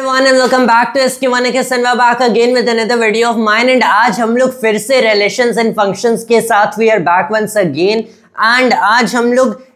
everyone and welcome back to SQ1 and we're back again with another video of mine and आज हम लोग फिर से relations and functions के साथ we are back once again and आज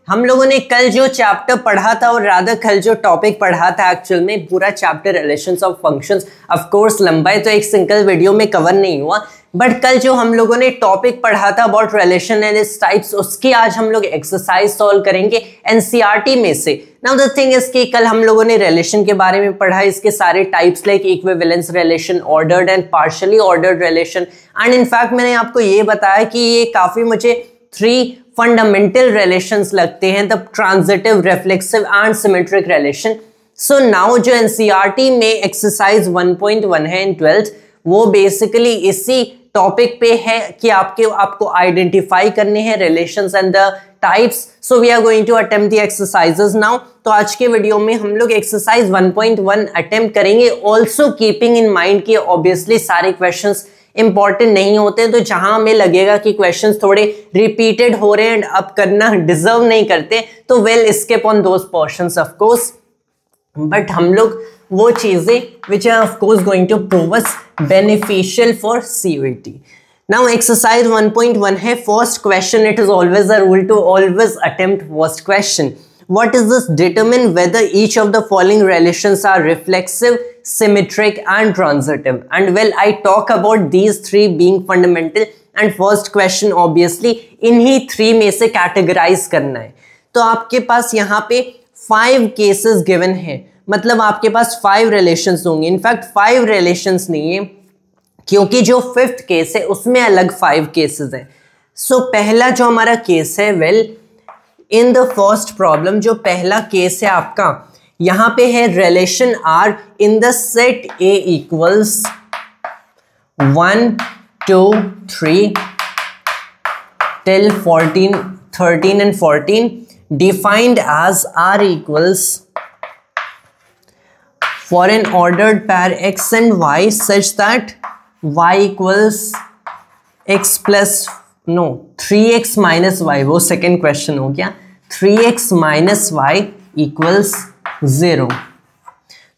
हम लोगों ने कल जो चैप्टर पढ़ा था और रादर कल जो टॉपिक पढ़ा था एक्चुअल में पूरा chapter relations of functions of course लंबाई तो एक सिंगल वीडियो में कवर नहीं हुआ बट कल जो हम लोगों ने टॉपिक पढ़ा था about relation and its types उसकी आज हम लोग एक्सरसाइज सॉल्व करेंगे एनसीईआरटी में से। नाउ द थिंग इज कि कल हम लोगों ने रिलेशन के बारे में पढ़ा, इसके सारे types like equivalence relation, ordered and partially ordered relation and in fact मैंने आपको ये बताया कि ये काफी मुझे 3 फंडामेंटल रिलेशंस लगते हैं, the transitive, reflexive and symmetric relation. So now जो एनसीईआरटी में एक्सरसाइज 1.1 है इन 12th वो बेसिकली इसी टॉपिक पे है कि आपको आइडेंटिफाई करने हैं relations and the types. So we are going to attempt the exercises now. तो आज के वीडियो में हम लोग एक्सरसाइज 1.1 अटेम्प्ट करेंगे, ऑल्सो कीपिंग इन माइंड कि ऑब्वियसली सारे क्वेश्चंस इंपॉर्टेंट नहीं होते, तो जहां हमें लगेगा कि क्वेश्चंस थोड़े रिपीटेड हो रहे हैं अब करना डिजर्व नहीं करते तो well skip on those portions of course, but हम लोग वो चीजें which are of course going to prove us beneficial for CUET। Now exercise 1.1 है first question, it is always a rule to always attempt first question. What is this? Determine whether each of the following relations are reflexive, symmetric and transitive. And well, I talk about these 3 being fundamental and first question obviously इन्हीं 3 में से categorize करना है। तो आपके पास यहाँ पे 5 cases given है, मतलब आपके पास 5 relations होंगे। इनफैक्ट 5 relations नहीं है क्योंकि जो 5th केस है उसमें अलग 5 cases हैं। सो पहला जो हमारा केस है well in the first problem जो पहला केस है आपका यहां पे है relation R in the set A equals 1 2 3 till 13 and 14 defined as R equals for an ordered pair X and Y such that Y equals X plus 3x minus y, वो second question हो गया, 3x minus Y equals 0।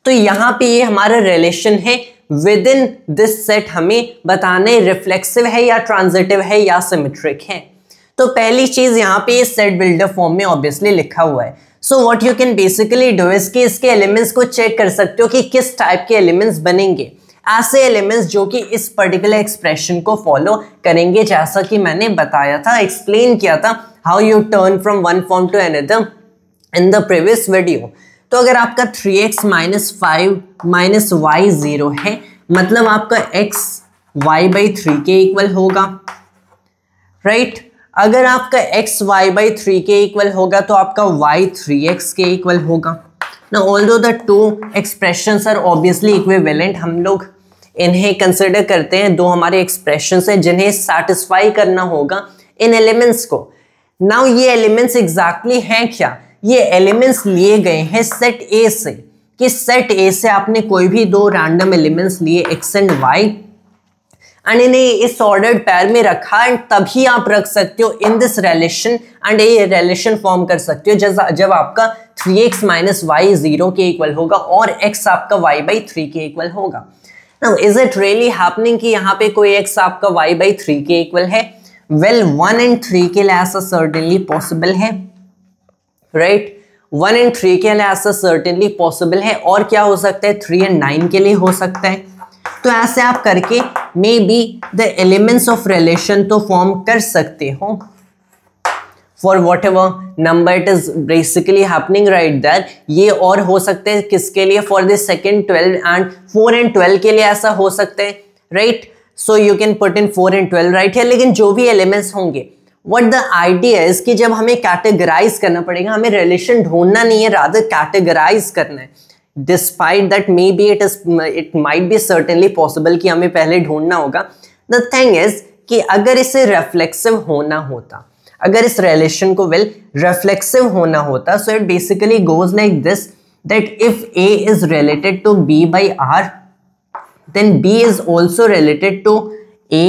तो यहां पे ये हमारा relation है with in this set, हमें बताने रिफ्लेक्सिव है या ट्रांजिटिव है या सिमेट्रिक है। तो पहली चीज यहां पे सेट बिल्डर फॉर्म में ऑब्वियसली लिखा हुआ है। So what you can basically do is कि इसके एलिमेंट्स को चेक कर सकते हो कि किस टाइप के एलिमेंट्स बनेंगे, ऐसे एलिमेंट्स जो कि इस पर्टिकुलर एक्सप्रेशन को फॉलो करेंगे, जैसा कि मैंने बताया था, एक्सप्लेन किया था how you turn from one form to another in the previous video. तो अगर आपका 3x माइनस 5 माइनस वाई 0 है मतलब आपका x y/3 के इक्वल होगा, राइट। अगर आपका x y/3 के इक्वल होगा तो आपका y 3x के इक्वल होगा। Now although the two expressions are obviously equivalent, हम लोग इन्हें कंसिडर करते हैं, 2 हमारे एक्सप्रेशंस हैं जिन्हें सेटिस्फाई करना होगा इन एलिमेंट्स को। नाउ ये एलिमेंट्स एग्जैक्टली हैं क्या? ये एलिमेंट्स लिए गए हैं सेट A से, कि सेट A से आपने कोई भी 2 रैंडम एलिमेंट्स लिए x एंड y एंड इन्हें इस ऑर्डर्ड पैर में रखा एंड तभी आप रख सकते हो इन दिस रिलेशन एंड ये रिलेशन फॉर्म कर सकते हो जब आपका 3x माइनस वाई 0 के इक्वल होगा और x आपका y/3 के इक्वल होगा। Now is it really happening कि यहाँ पे कोई x आपका y/3 के इक्वल है? वेल 1 एंड 3 के लिए ऐसा सर्टेनली पॉसिबल है, राइट। 1 एंड 3 के लिए ऐसा सर्टेनली पॉसिबल है, और क्या हो सकता है 3 एंड 9 के लिए हो सकता है। तो ऐसे आप करके maybe the elements of relation तो फॉर्म कर सकते हो for whatever number it is basically happening right there. ये और हो सकते हैं किसके लिए? For the second 12 and 4 and 12 के लिए ऐसा हो सकता है, right. So you can put in 4 and 12 right है। लेकिन जो भी एलिमेंट्स होंगे व्हाट द आइडिया इज कि जब हमें कैटेगराइज करना पड़ेगा, हमें रिलेशन ढूंढना नहीं है, रादर कैटेगराइज करना है। Despite that maybe it might be certainly possible कि हमें पहले ढूंढना होगा। The thing is कि अगर इसे reflexive होना होता, अगर इस relation को reflexive होना होता, so it basically goes like this that if A is related to B by R, then B is also related to A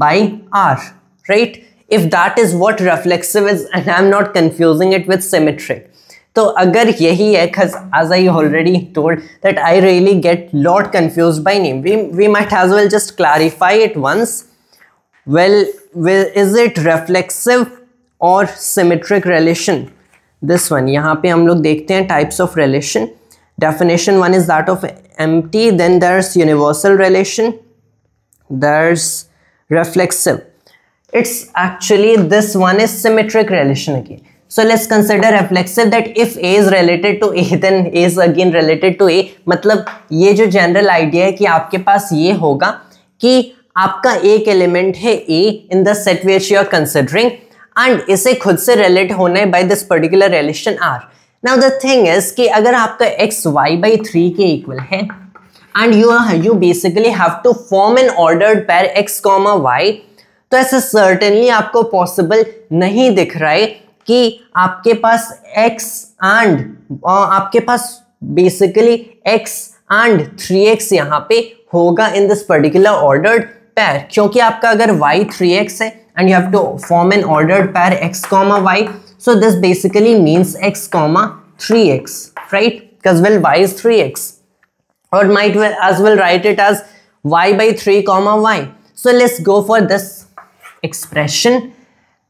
by R, right? If that is what reflexive is, and I'm not confusing it with symmetric. तो अगर यही है, as I already told that I really get lot confused by name, we might as well just clarify it once. Well, is it reflexive or symmetric relation? This one, यहाँ पे हम लोग देखते हैं types of relation. Definition one is that of empty, then there's universal relation, there's reflexive. It's actually, this one is symmetric relation again. So let's consider reflexive, that if A is related to A, then A is again related to A. मतलब ये जो general idea है कि आपके पास ये होगा कि आपका एक एलिमेंट है A in the set which you are considering, and इसे खुद से रिलेट होना है by this particular relation R. Now the thing is कि अगर आपका x y by 3 के इक्वल है and you basically have to form an ordered pair x, y, तो ऐसा certainly आपको possible नहीं दिख रहा है कि आपके पास x and आपके पास basically x and 3x यहाँ पे होगा in this particular ordered pair, क्योंकि आपका अगर y 3x है and you have to form an ordered pair x, y, so this basically means x, 3x, right? Because well, y is 3x, or might as well write it as y by 3, y. So let's go for this expression.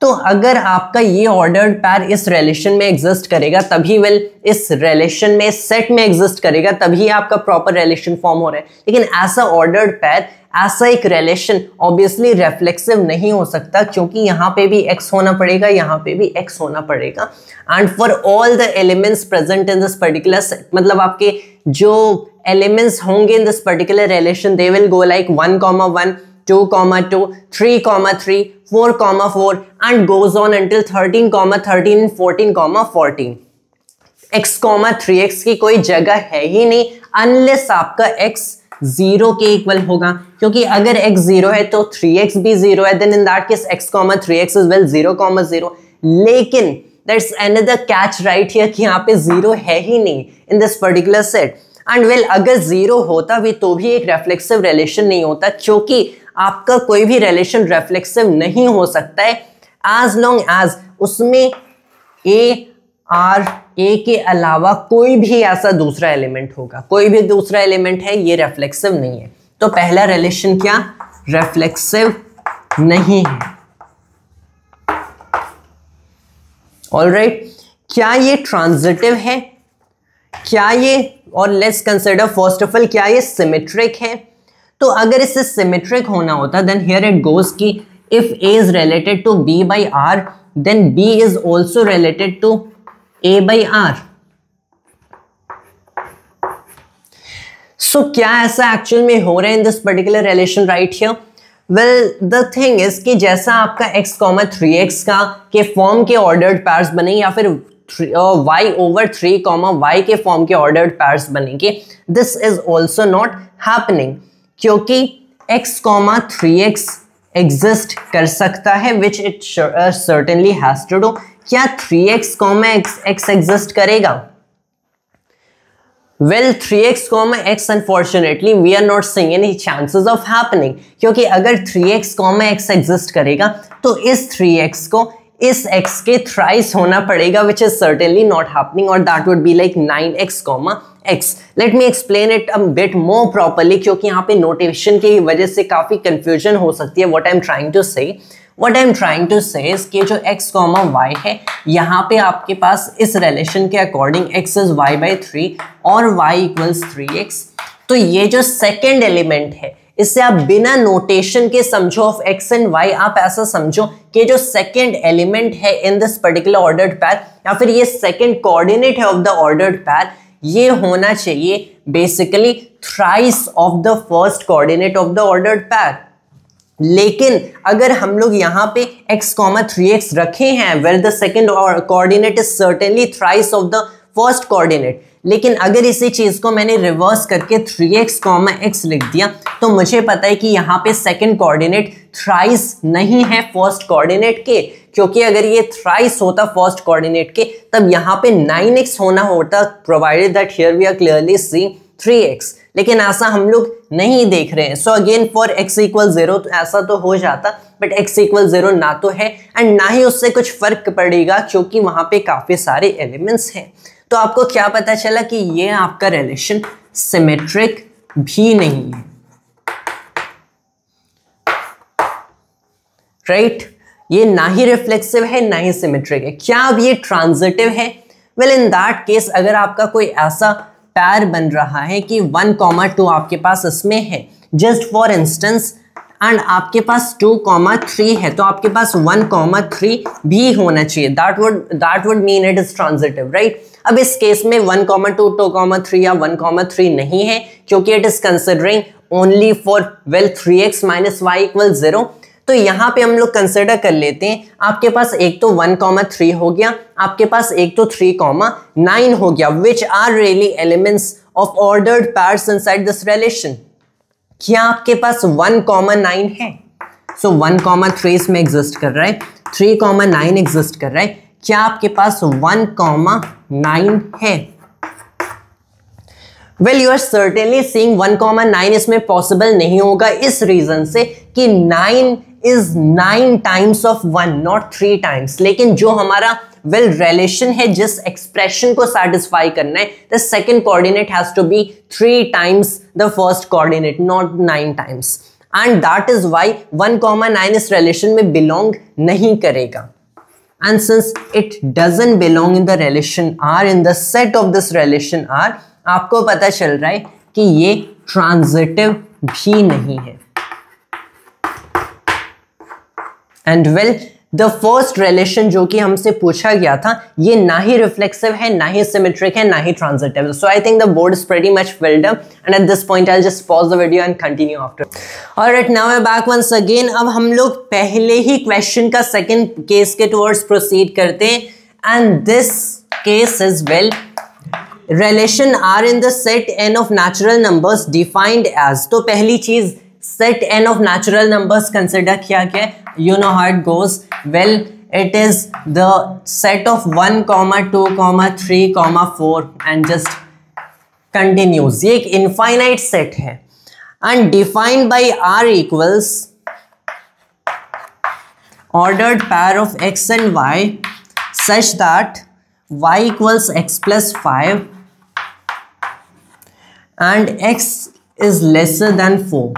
तो अगर आपका ये ordered पैर इस relation में exist करेगा तभी, well इस रिलेशन में, सेट में एग्जिस्ट करेगा तभी आपका प्रॉपर रिलेशन फॉर्म हो रहा है. लेकिन ऐसा ऑर्डर्ड पैर, ऐसा एक रिलेशन ऑब्वियसली रिफ्लेक्सिव नहीं हो सकता, क्योंकि यहाँ पे भी x होना पड़ेगा, यहाँ पे भी x होना पड़ेगा. And for all the elements present in this particular set, मतलब आपके जो एलिमेंट्स होंगे इन this particular relation, they will go like 1, 1, 2, 2, 3, 3, 4, 4 and goes on until 13, 13, 14, 14. x, 3x की कोई जगह है ही नहीं unless आपका x 0 के इक्वल होगा, क्योंकि अगर x 0 है तो 3x भी 0 है, then in that case x, 3x is well 0, 0. लेकिन there's another catch right here कि यहाँ पे 0 है ही नहीं in this particular set. And well, अगर 0 होता भी तो भी एक रिफ्लेक्सिव रिलेशन नहीं होता, क्योंकि आपका कोई भी रिलेशन रिफ्लेक्सिव नहीं हो सकता है as long as उसमें A के अलावा कोई भी ऐसा दूसरा एलिमेंट होगा. कोई भी दूसरा एलिमेंट है, ये रिफ्लेक्सिव नहीं है. तो पहला रिलेशन क्या, रिफ्लेक्सिव नहीं है. ऑलराइट, क्या ये ट्रांजिटिव है, क्या ये, और let's consider first of all क्या ये सिमेट्रिक है. तो अगर इससे सिमेट्रिक होना होता, देन हियर इट गोज कि if A is related to B by R, then B is also related to A by R. So क्या ऐसा एक्चुअल में हो रहा है in this particular relation right here? Well the thing is कि जैसा आपका x, 3x का के फॉर्म के ऑर्डर्ड पैर्स बने, या फिर y over 3, y के फॉर्म के ऑर्डर्ड पैर्स बनेंगे, this is also not happening, क्योंकि x, 3x एग्जिस्ट कर सकता है, which it certainly has to do. क्या 3x, x एग्जिस्ट करेगा? Well 3x, x unfortunately we are not seeing any chances of happening, क्योंकि अगर 3x, x exist करेगा तो इस 3x को इस x के थ्राइस होना पड़ेगा, which is certainly not happening, और that would be like 9x, x. Let me explain it a bit more properly, क्योंकि यहाँ पे नोटेशन की वजह से काफी कंफ्यूजन हो सकती है. What I am trying to say is कि जो x, y है, यहाँ पे आपके पास इस रिलेशन के according x is y by 3 और y इक्वल्स 3x. तो ये जो सेकेंड एलिमेंट है, इससे आप बिना नोटेशन के समझो ऑफ x एंड y, आप ऐसा समझो कि जो सेकेंड एलिमेंट है इन दिस पर्टिकुलर ऑर्डर्ड पैर, या फिर ये सेकेंड कोऑर्डिनेट है ऑफ द ऑर्डर्ड पैर, ये होना चाहिए basically thrice of the first coordinate of the ordered पैर. लेकिन अगर हम लोग यहाँ पे x, 3x रखे हैं, where the second coordinate is certainly thrice of the first coordinate, लेकिन अगर इसी चीज को मैंने रिवर्स करके 3x, x लिख दिया, तो मुझे पता है कि यहाँ पे सेकेंड कोऑर्डिनेट थ्राइस नहीं है फर्स्ट कोऑर्डिनेट के, क्योंकि अगर ये थ्राइस होता फर्स्ट कोऑर्डिनेट के, तब यहाँ पे 9x होना होता, provided that here we are clearly seeing 3x. लेकिन ऐसा हम लोग नहीं देख रहे हैं. So again for x equal 0 तो ऐसा तो हो जाता, बट x इक्वल 0 ना तो है एंड ना ही उससे कुछ फर्क पड़ेगा, क्योंकि वहां पे काफी सारे एलिमेंट्स हैं. तो आपको क्या पता चला कि ये आपका रिलेशन सिमेट्रिक भी नहीं है, राइट? ये ना ही रिफ्लेक्सिव है ना ही सिमेट्रिक है। क्या अब ये ट्रांजिटिव है? वेल इन दैट केस अगर आपका कोई ऐसा पैर बन रहा है कि 1,2 आपके पास इसमें है, जस्ट फॉर इंस्टेंस, एंड आपके पास 2,3 है, तो आपके पास 1,3 भी होना चाहिए। That would mean it is transitive, right? अब इस केस में 1,2, 2,3 या 1,3 नहीं है, क्योंकि it is considering only for 3x - y = 0। तो यहाँ पे हम लोग कंसिडर कर लेते हैं, आपके पास एक तो 1,3 हो गया, आपके पास एक तो 3,9 हो गया, which are really elements of ordered pairs inside this relation. क्या आपके पास 1,9 है? सो 1,3 इसमें एग्जिस्ट कर रहा है, 3,9 एग्जिस्ट कर रहा है। क्या आपके पास 1,9 है? Well you are certainly seeing 1,9 इसमें पॉसिबल नहीं होगा, इस रीजन से कि 9 is 9 times of 1, not 3 times। लेकिन जो हमारा रिलेशन है, जिस एक्सप्रेशन को सेटिस्फाई करना है, the second coordinate has to be 3 times the first coordinate, not 9 times। And that is why 1,9 इस रिलेशन में बिलोंग नहीं करेगा। And since it doesn't belong in the relation R, in the set of this relation R, आपको पता चल रहा है कि ये ट्रांजिटिव भी नहीं है। And well the first relation जो कि हमसे पूछा गया था, ये ना ही रिफ्लेक्सिव है, ना ही सिमेट्रिक है, ना ही transitive. So I think the board is pretty much filled up, and at this point I will just pause the video and continue after. Alright, now we are back once again. अब हम लोग पहले ही question का second case के towards proceed करते हैं, and this case is well relation R in the set n of natural numbers defined as। तो पहली चीज set n of natural numbers consider किया गया, you know how it goes। well it is the set of 1, 2, 3, 4 and just continues। ये एक infinite set है and defined by R equals ordered pair of x and y such that y equals x plus 5 and x is lesser than 4।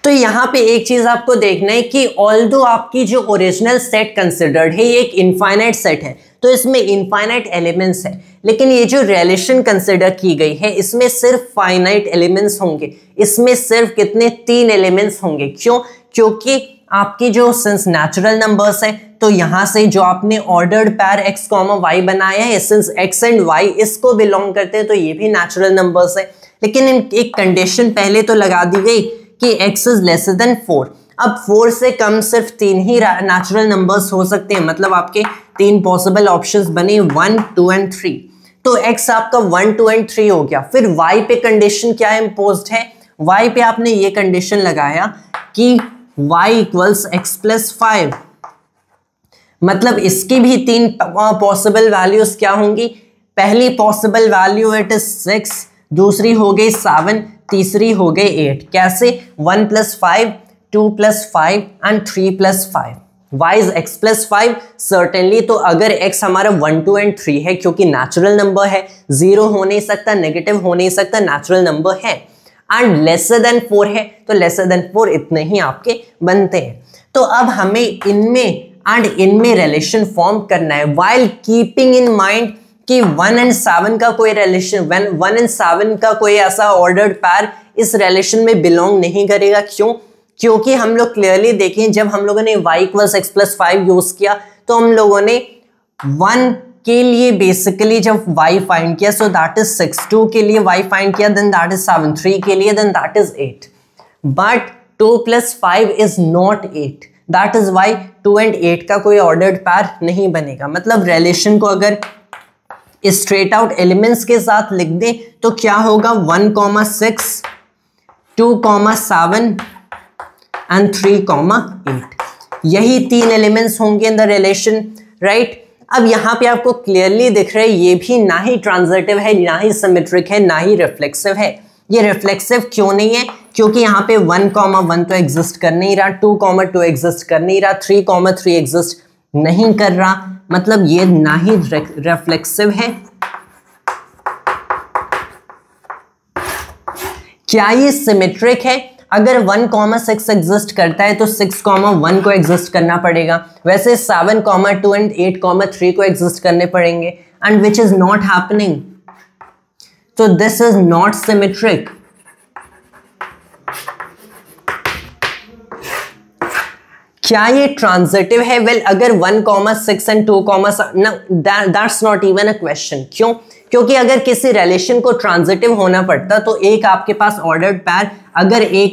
तो यहां पे एक चीज आपको देखना है कि ऑल्दो आपकी जो ओरिजिनल सेट कंसिडर्ड है ये एक इनफाइनाइट सेट है, तो इसमें इनफाइनाइट एलिमेंट्स है, लेकिन ये जो रिलेशन कंसिडर की गई है इसमें सिर्फ फाइनाइट एलिमेंट्स होंगे। इसमें सिर्फ कितने? 3 एलिमेंट्स होंगे। क्यों? क्योंकि आपकी जो सिंस नेचुरल नंबर्स है, तो यहां से जो आपने ऑर्डर्ड पैर x, y बनाया है, सिंस x एंड y इसको बिलोंग करते हैं, तो ये भी नेचुरल नंबर्स है। लेकिन एक कंडीशन पहले तो लगा दी गई कि x इज लेसर देन 4। अब 4 से कम सिर्फ 3 ही नेचुरल नंबर्स हो सकते हैं, मतलब आपके 3 पॉसिबल ऑप्शंस बने 1, 2 एंड 3। तो x आपका 1, 2 एंड 3 हो गया। फिर y पे कंडीशन क्या इम्पोज्ड है? y पे आपने ये कंडीशन लगाया कि y इक्वल्स x प्लस 5, मतलब इसकी भी 3 पॉसिबल वैल्यूज क्या होंगी? पहली पॉसिबल वैल्यू इट इज 6, दूसरी हो गई 7, तीसरी हो गई 8। कैसे? 1 + 5, 2 + 5 and 3 + 5। y is x plus 5 certainly. तो अगर x हमारा 1, 2 एंड 3 है, क्योंकि नेचुरल नंबर है, 0 हो नहीं सकता, नेगेटिव हो नहीं सकता, नेचुरल नंबर है, एंड लेसर देन 4 है, तो लेसर देन 4 इतने ही आपके बनते हैं। तो अब हमें इनमें रिलेशन फॉर्म करना है, व्हाइल कीपिंग इन माइंड कि 1 एंड 7 का कोई रिलेशन, 1 एंड 7 का कोई ऐसा ऑर्डर्ड पैर इस रिलेशन में बिलोंग नहीं करेगा। क्यों? क्योंकि हम लोग क्लियरली देखें, जब हम लोगों ने y equals x plus 5 use किया, तो हम लोगों ने 1 के लिए बेसिकली जब y फाइंड किया, सो दैट इज 6, 2 के लिए y फाइंड किया, देन दैट इज 7, 3 के लिए, then that is 8। But 2 + 5 is not 8, that is why 2 and 8 का कोई ऑर्डर्ड पैर नहीं बनेगा। मतलब रिलेशन को अगर स्ट्रेट आउट एलिमेंट्स के साथ लिख दें तो क्या होगा? 1,6, 2,7 एंड 3,8, यही 3 एलिमेंट्स होंगे इन द रिलेशन, राइट? अब यहाँ पे आपको क्लियरली दिख रहा है ये भी ना ही ट्रांजिटिव है, ना ही सिमेट्रिक है, ना ही रिफ्लेक्सिव है। ये रिफ्लेक्सिव क्यों नहीं है? क्योंकि यहाँ पे 1,1 तो एग्जिस्ट कर नहीं रहा, 2,2 एग्जिस्ट कर नहीं रहा, 3,3 एग्जिस्ट नहीं कर रहा, मतलब ये ना ही रिफ्लेक्सिव है। क्या ये सिमेट्रिक है? अगर 1,6 एग्जिस्ट करता है तो 6,1 को एग्जिस्ट करना पड़ेगा, वैसे 7,2 एंड 8,3 को एग्जिस्ट करने पड़ेंगे, and which is not happening, तो दिस इज नॉट सिमेट्रिक। क्या ये ट्रांजिटिव है? वेल, अगर 1,6 and 2,7 that's not even a question. क्यों? क्योंकि अगर किसी रिलेशन को ट्रांजिटिव होना पड़ता तो एक आपके पास ऑर्डर्ड पैर अगर a,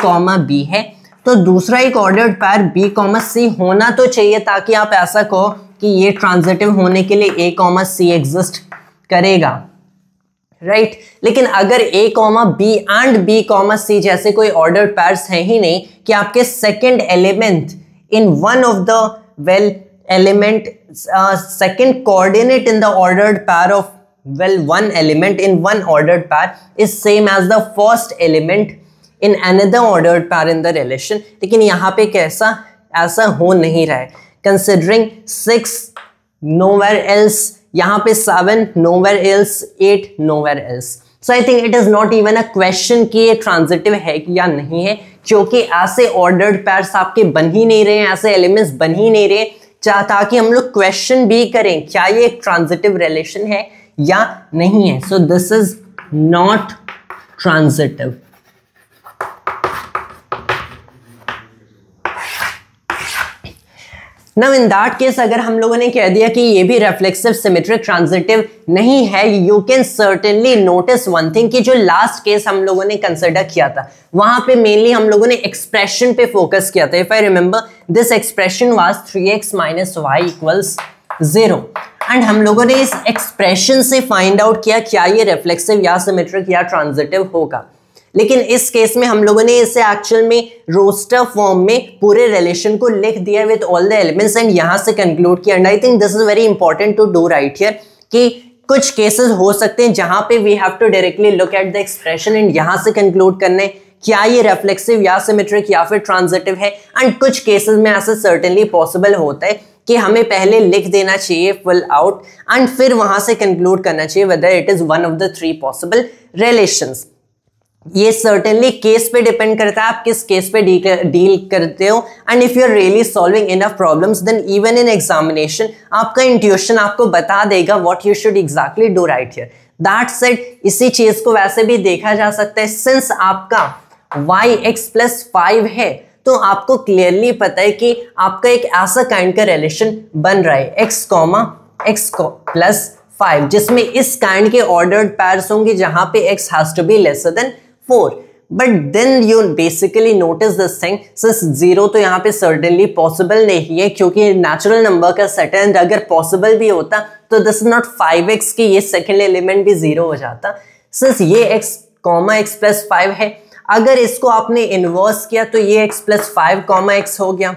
b है तो दूसरा एक ऑर्डर्ड पैर b, c होना तो चाहिए, ताकि आप ऐसा कहो कि ये ट्रांजिटिव होने के लिए a, c एग्जिस्ट करेगा, राइट? लेकिन अगर a, b and b, c जैसे कोई ऑर्डर्ड पैर्स है ही नहीं कि आपके second element in one of the second coordinate in the ordered pair of one element in one ordered pair is same as the first element in another ordered pair in the relation, लेकिन यहाँ पे कैसा ऐसा हो नहीं रहा है। Considering 6 nowhere else, यहाँ पे 7 nowhere else, 8 nowhere else. So I think it is not even a question कि ये ट्रांजिटिव है या नहीं है, क्योंकि ऐसे ऑर्डर्ड पैर्स आपके बन ही नहीं रहे हैं, ऐसे एलिमेंट्स बन ही नहीं रहे, ताकि हम लोग क्वेश्चन भी करें क्या ये एक ट्रांजिटिव रिलेशन है या नहीं है। सो this is not transitive. Now in that case अगर हम लोगों ने कह दिया कि ये भी रिफ्लेक्सिव सिमेट्रिक ट्रांजिटिव नहीं है, you can certainly notice one thing कि जो लास्ट केस हम लोगों ने कंसिडर किया था वहां पे मेनली हम लोगों ने एक्सप्रेशन पे फोकस किया था। If I remember this expression was 3x - y = 0 and हम लोगों ने इस एक्सप्रेशन से फाइंड आउट किया क्या ये रिफ्लेक्सिव या सिमेट्रिक या ट्रांजिटिव होगा। लेकिन इस केस में हम लोगों ने इसे एक्चुअल में रोस्टर फॉर्म में पूरे रिलेशन को लिख दिया with all the elements and यहां से कंक्लूड किया। And I think this is very important to do right here कि कुछ केसेस हो सकते हैं जहां पे we have to directly look at the expression and यहां से कंक्लूड करने क्या ये रिफ्लेक्सिव या सिमेट्रिक या फिर ट्रांजिटिव है। एंड कुछ केसेस में ऐसा सर्टेनली पॉसिबल होता है कि हमें पहले लिख देना चाहिए फुल आउट एंड फिर वहां से कंक्लूड करना चाहिए whether it is one of the 3 possible relations. ये सर्टेनली केस पे डिपेंड करता है, आप किस केस पे डील करते हो। And if you are really solving enough problems then even in examination आपका इंट्यूशन आपको बता देगा what you should exactly do right here. That said इसी चीज को वैसे भी देखा जा सकता है, सिंस आपका yx + 5 है तो आपको क्लियरली पता है कि आपका एक ऐसा काइंड का रिलेशन बन रहा है x, x + 5 जिसमें इस काइंड के ऑर्डर्ड पैर्स होंगे जहां पे x has to be lesser than 4। But then you basically notice this thing, since 0 तो यहाँ पे सर्टेनली पॉसिबल नहीं है क्योंकि नेचुरल नंबर का सेट है, एंड अगर पॉसिबल भी होता तो दिस इज नॉट 5x कि ये सेकेंड एलिमेंट भी 0 हो जाता। सिंस ये x, x + 5 है, अगर इसको आपने इनवर्स किया तो ये x + 5, x हो गया।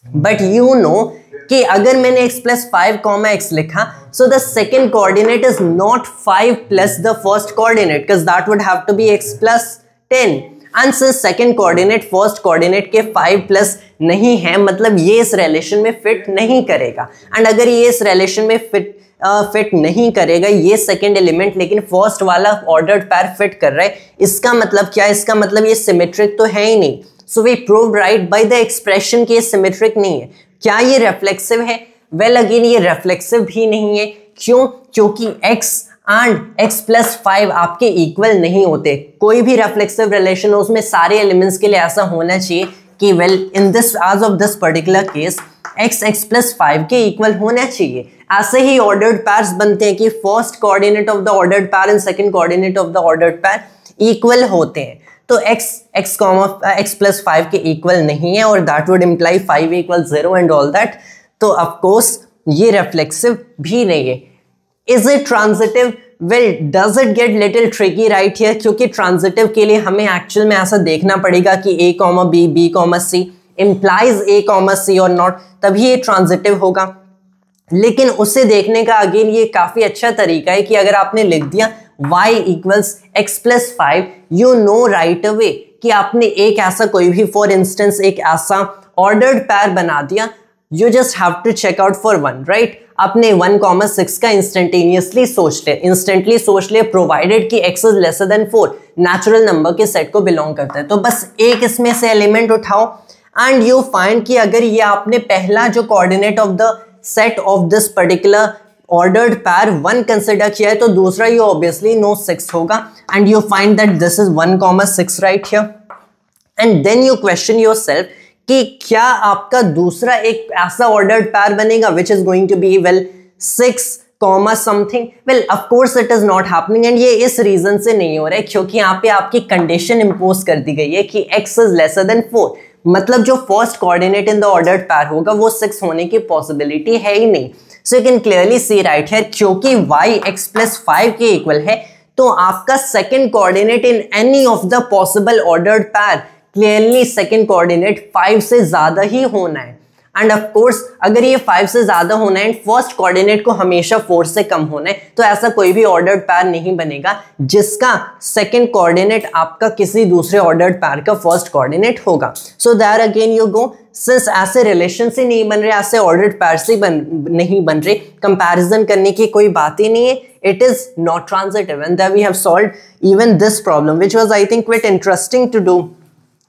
बट यू नो कि अगर मैंने x + 5, x लिखा so the second coordinate is not 5 plus the first coordinate because that would have to be x + 10 and since second coordinate first coordinate के 5 plus नहीं है मतलब ये इस रिलेशन में फिट नहीं करेगा। एंड अगर ये इस रिलेशन में फिट नहीं करेगा ये सेकेंड एलिमेंट लेकिन फर्स्ट वाला ऑर्डर्ड पैर फिट कर रहा है, इसका मतलब क्या? इसका मतलब ये सिमेट्रिक तो है ही नहीं। So we proved right by the expression कि ये सिमेट्रिक नहीं है। क्या ये रिफ्लेक्सिव है? वेल अगेन ये रिफ्लेक्सिव भी नहीं है। क्यों? क्योंकि x एंड x + 5 आपके इक्वल नहीं होते। कोई भी रिफ्लेक्सिव रिलेशन हो उसमें सारे एलिमेंट्स के लिए ऐसा होना चाहिए कि well in this edge of this particular case x + 5 के इक्वल होना चाहिए। ऐसे ही ऑर्डर्ड पैर्स बनते हैं कि first coordinate of the ordered pair and second coordinate of the ordered pair equal होते हैं। तो x + 5 के इक्वल नहीं है और that would imply 5 = 0 and all that. तो ऑफ कोर्स ये रिफ्लेक्सिव भी नहीं है। Is it transitive? Well does it get little tricky right here, क्योंकि ट्रांजिटिव के लिए हमें एक्चुअल में ऐसा देखना पड़ेगा कि a, b, b, c implies a, c और नॉट, तभी ये ट्रांजिटिव होगा। लेकिन उसे देखने का अगेन ये काफी अच्छा तरीका है कि अगर आपने लिख दिया y = x + 5 you know right away कि आपने एक ऐसा कोई भी फॉर इंस्टेंस एक ऐसा ऑर्डर्ड पैर बना दिया। You just have to check out for one, right? आपने 1,6 का इंस्टेंटेनियसली सोच ले प्रोवाइडेड कि x is lesser than 4 natural number के सेट को बिलोंग करता है। तो बस एक इसमें से एलिमेंट उठाओ एंड यू फाइंड कि अगर ये आपने पहला जो coordinate of the set of this particular ordered पैर 1 कंसिडर किया है तो दूसरा ये ऑब्वियसली नो 6 होगा and you find that this is 1,6 right here and then you question yourself कि क्या आपका दूसरा एक ऐसा ऑर्डर्ड पैर बनेगा which is going to be well 6 something. Well of course it is not happening and ये इस रीजन से नहीं हो रहा है क्योंकि यहाँ पे आपकी कंडीशन इंपोज कर दी गई है कि x इज लेसर देन 4, मतलब जो first coordinate in the ordered पैर होगा वो 6 होने की पॉसिबिलिटी है ही नहीं। सो you can clearly see right here क्योंकि y x प्लस 5 के इक्वल है तो आपका second coordinate in any of the possible ordered पैर क्लियरली सेकेंड कोऑर्डिनेट 5 से ज्यादा ही होना है एंड ऑफ कोर्स अगर ये 5 से ज्यादा होना है एंड फर्स्ट कोऑर्डिनेट को हमेशा 4 से कम होना है तो ऐसा कोई भी ऑर्डर्ड पैर नहीं बनेगा जिसका सेकेंड कोऑर्डिनेट आपका किसी दूसरे ऑर्डर्ड पैर का फर्स्ट कोऑर्डिनेट होगा। So there again you go since ऐसे रिलेशन से नहीं बन रहे, ऐसे ऑर्डर्ड पैर से नहीं बन रहे, कंपैरिजन करने की कोई बात ही नहीं है, it is not transitive and then we have solved even this problem which was I think quite interesting to do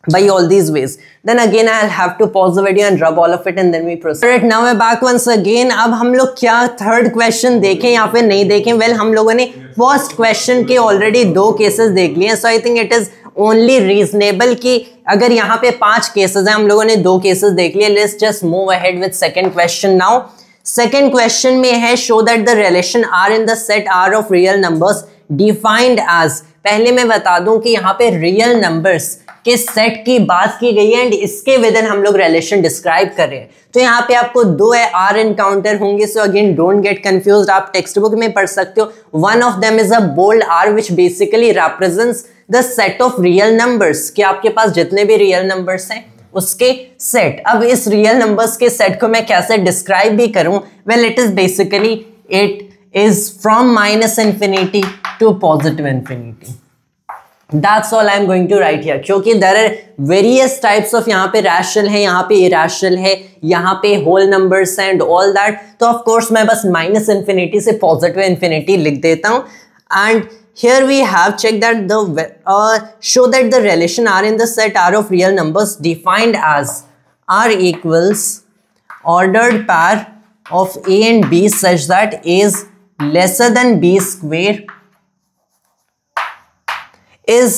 by all these ways. Then again I'll have to pause the video and rub all of it and then we proceed. Alright, now we're back once again. अब हम लोग क्या third question देखें या फिर नहीं देखें? Well हम लोगों ने फर्स्ट क्वेश्चन के ऑलरेडी 2 केसेस देख लिए हैं, so I think it is only reasonable कि अगर यहाँ पे 5 केसेस हैं, हम लोगों ने 2 केसेस देख लिए, let's just move ahead with second question now. Second question में है show that the relation are in the set R of real numbers defined as. पहले मैं बता दूं कि यहाँ पे रियल नंबर्स के सेट की बात की गई है एंड इसके विद इन हम लोग रिलेशन डिस्क्राइब कर रहे हैं। तो यहाँ पे आपको 2 आर एनकाउंटर होंगे, so again don't get confused, आप टेक्स्ट बुक में पढ़ सकते हो। One of them is a bold R which basically represents the set of real numbers, कि आपके पास जितने भी रियल नंबर्स हैं उसके सेट। अब इस रियल नंबर्स के सेट को मैं कैसे डिस्क्राइब भी करूं? Well it is basically it is from -infinity to +infinity. That's all I'm going to write here क्योंकि there are various types of यहाँ पे rational है, यहाँ पे irrational है, यहाँ पे whole numbers and all that. तो of course मैं बस -infinity से +infinity लिख देता हूँ and here we have check that the show that the relation R in the set R of real numbers defined as R equals ordered pair of A and B such that A is lesser than B square is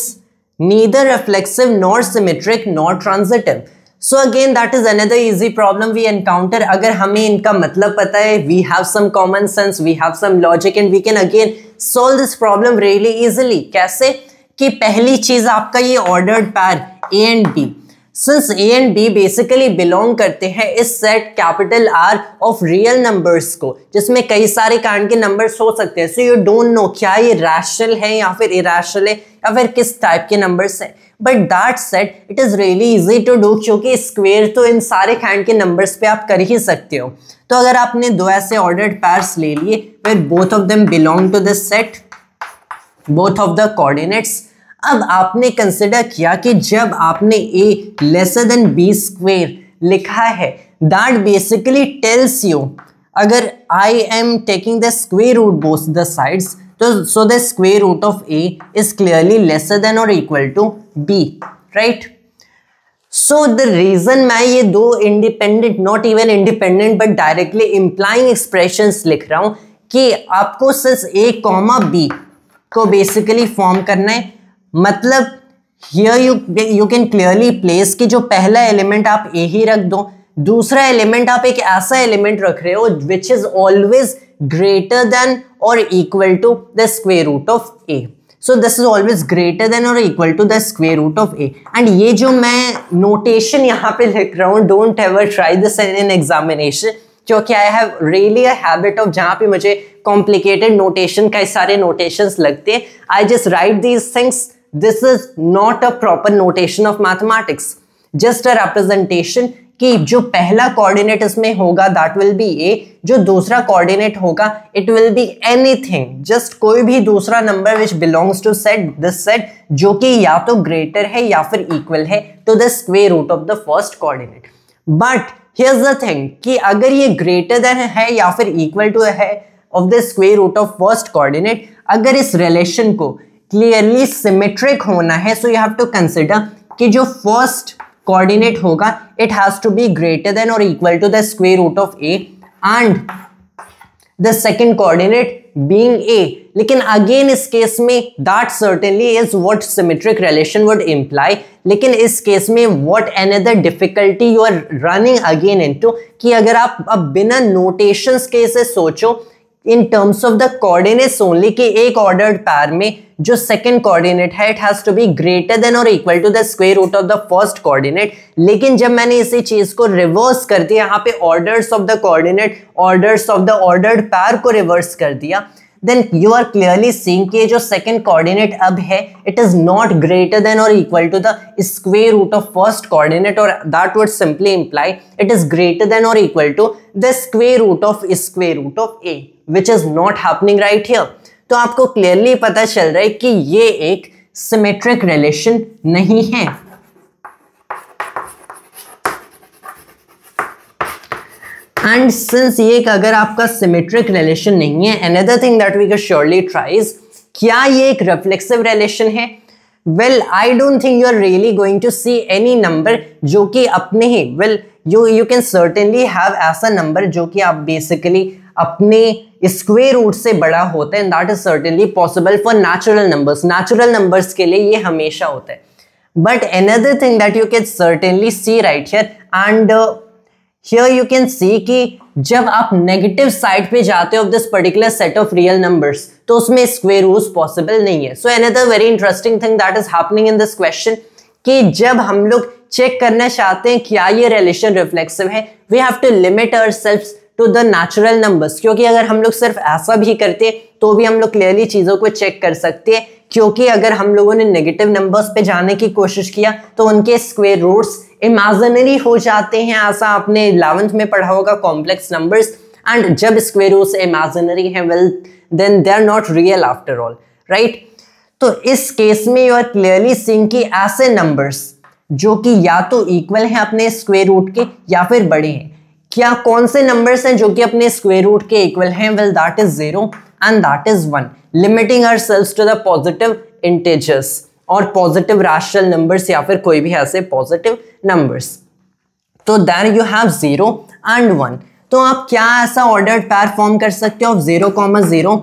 neither reflexive nor symmetric nor transitive. So again that is another easy problem we encounter. अगर हमें इनका मतलब पता है, we have some common sense, we have some logic and we can again solve this problem really easily. कैसे? कि पहली चीज आपका ये ordered pair A and B, since A and B basically belong करते हैं इस set capital R of real numbers को, जिसमें कई सारे काइंड के नंबर्स हो सकते हैं। So you don't know क्या ये रैशनल है या फिर इरैशनल है या फिर किस टाइप के नंबर्स हैं, but that set it is really easy to do क्योंकि स्क्वायर तो इन सारे काइंड के नंबर्स पे आप कर ही सकते हो। तो अगर आपने 2 ऐसे ऑर्डर्ड पैर्स ले लिए फिर both of them belong to this set, both of the coordinates. अब आपने कंसिडर किया कि जब आपने a lesser than b square लिखा है, दैट बेसिकली टेल्स यू अगर I am taking the square root both the sides, so the square root of A is clearly lesser than or equal to B, right? So the reason मैं ये 2 independent, not even independent but directly implying expressions लिख रहा हूँ कि आपको सिर्फ A, B को basically form करना है। मतलब here you can clearly place कि जो पहला एलिमेंट आप A ही रख दो, दूसरा एलिमेंट आप एक ऐसा एलिमेंट रख रहे हो which is always greater than or equal to the square root of A. So this is always greater than or equal to the square root of A. And ये जो मैं नोटेशन यहाँ पे लिख रहा हूँ, don't ever try this in examination क्योंकि I have really a habit of जहाँ पे मुझे complicated notation कई सारे notations लगते हैं, I just write these things. This is not a proper notation of mathematics, just a representation कि जो पहला कोऑर्डिनेट इसमें होगा दैट विल बी A, जो दूसरा कोऑर्डिनेट होगा it will be anything, just कोई भी दूसरा नंबर which belongs to set this set जो कि या तो ग्रेटर है या फिर इक्वल है to the square root of the first coordinate. But here's the thing कि अगर ये ग्रेटर देन है या फिर इक्वल टू है of the square root of first coordinate, अगर इस रिलेशन को क्लियरली सिमेट्रिक होना है, so you have to consider कि जो फर्स्ट कोऑर्डिनेट होगा it has to be greater than और equal to the square root of A and the second coordinate being a. लेकिन अगेन इस केस में that certainly is what symmetric relation would imply. लेकिन इस case में what another difficulty you are running again into कि अगर आप अब बिना notations के इसे सोचो in terms of the coordinates only कि एक ordered pair में जो second coordinate है it has to be greater than or equal to the square root of the first coordinate. लेकिन जब मैंने इसी चीज को reverse कर दिया, यहाँ पे orders of the coordinate, orders of the ordered pair को reverse कर दिया, then you are clearly seeing कि जो second coordinate अब है it is not greater than or equal to the square root of first coordinate, or that would simply imply it is greater than or equal to the square root of a, which is not happening right here. तो आपको clearly पता चल रहा है कि ये एक symmetric relation नहीं है. एंड सिंस ये अगर आपका सिमेट्रिक रिलेशन नहीं है, another thing that we can surely try is, क्या ये एक रिफ्लेक्सिव रिलेशन है? Well I don't think you are really going to see any number जो कि अपने ही, well you can certainly have ऐसा नंबर जो कि आप बेसिकली अपने स्क्वायर रूट से बड़ा होता है, and that is certainly possible for natural numbers. Natural numbers के लिए ये हमेशा होता है. But another thing that you can certainly see right here, and here you can see कि जब आप नेगेटिव साइड पे जाते हो of this particular set of real numbers, तो उसमें स्क्वायर रूट्स पॉसिबल नहीं है. So another very interesting thing that is happening in this question कि जब हम लोग चेक करना चाहते हैं क्या ये रिलेशन रिफ्लेक्सिव है, we have to limit ourselves to the natural numbers. क्योंकि अगर हम लोग सिर्फ ऐसा भी करते तो भी हम लोग क्लियरली चीजों को चेक कर सकते हैं. क्योंकि अगर हम लोगों ने नेगेटिव नंबर्स पे जाने की कोशिश किया तो उनके स्क्वायर रूट्स इमेजिनरी हो जाते हैं. ऐसा आपने 11th में पढ़ा होगा कॉम्प्लेक्स नंबर्स, एंड जब स्क्वायर रूट्स इमेजिनरी हैं, well then they are not real after all, right? तो इस केस में यू आर क्लियरली सीइंग कि ऐसे नंबर्स जो कि या तो इक्वल हैं अपने स्क्वायर रूट के या फिर बड़े हैं. क्या कौन से नंबर्स हैं जो कि अपने स्क्वायर रूट के इक्वल हैं? Well that is 0 and that is 1, limiting ourselves to the positive integers और पॉजिटिव रैशनल नंबर्स या फिर कोई भी ऐसे पॉजिटिव नंबर्स. तो देयर यू हैव 0 एंड 1. तो आप क्या ऐसा ऑर्डर्ड पैर फॉर्म कर सकते हो ऑफ 0,0?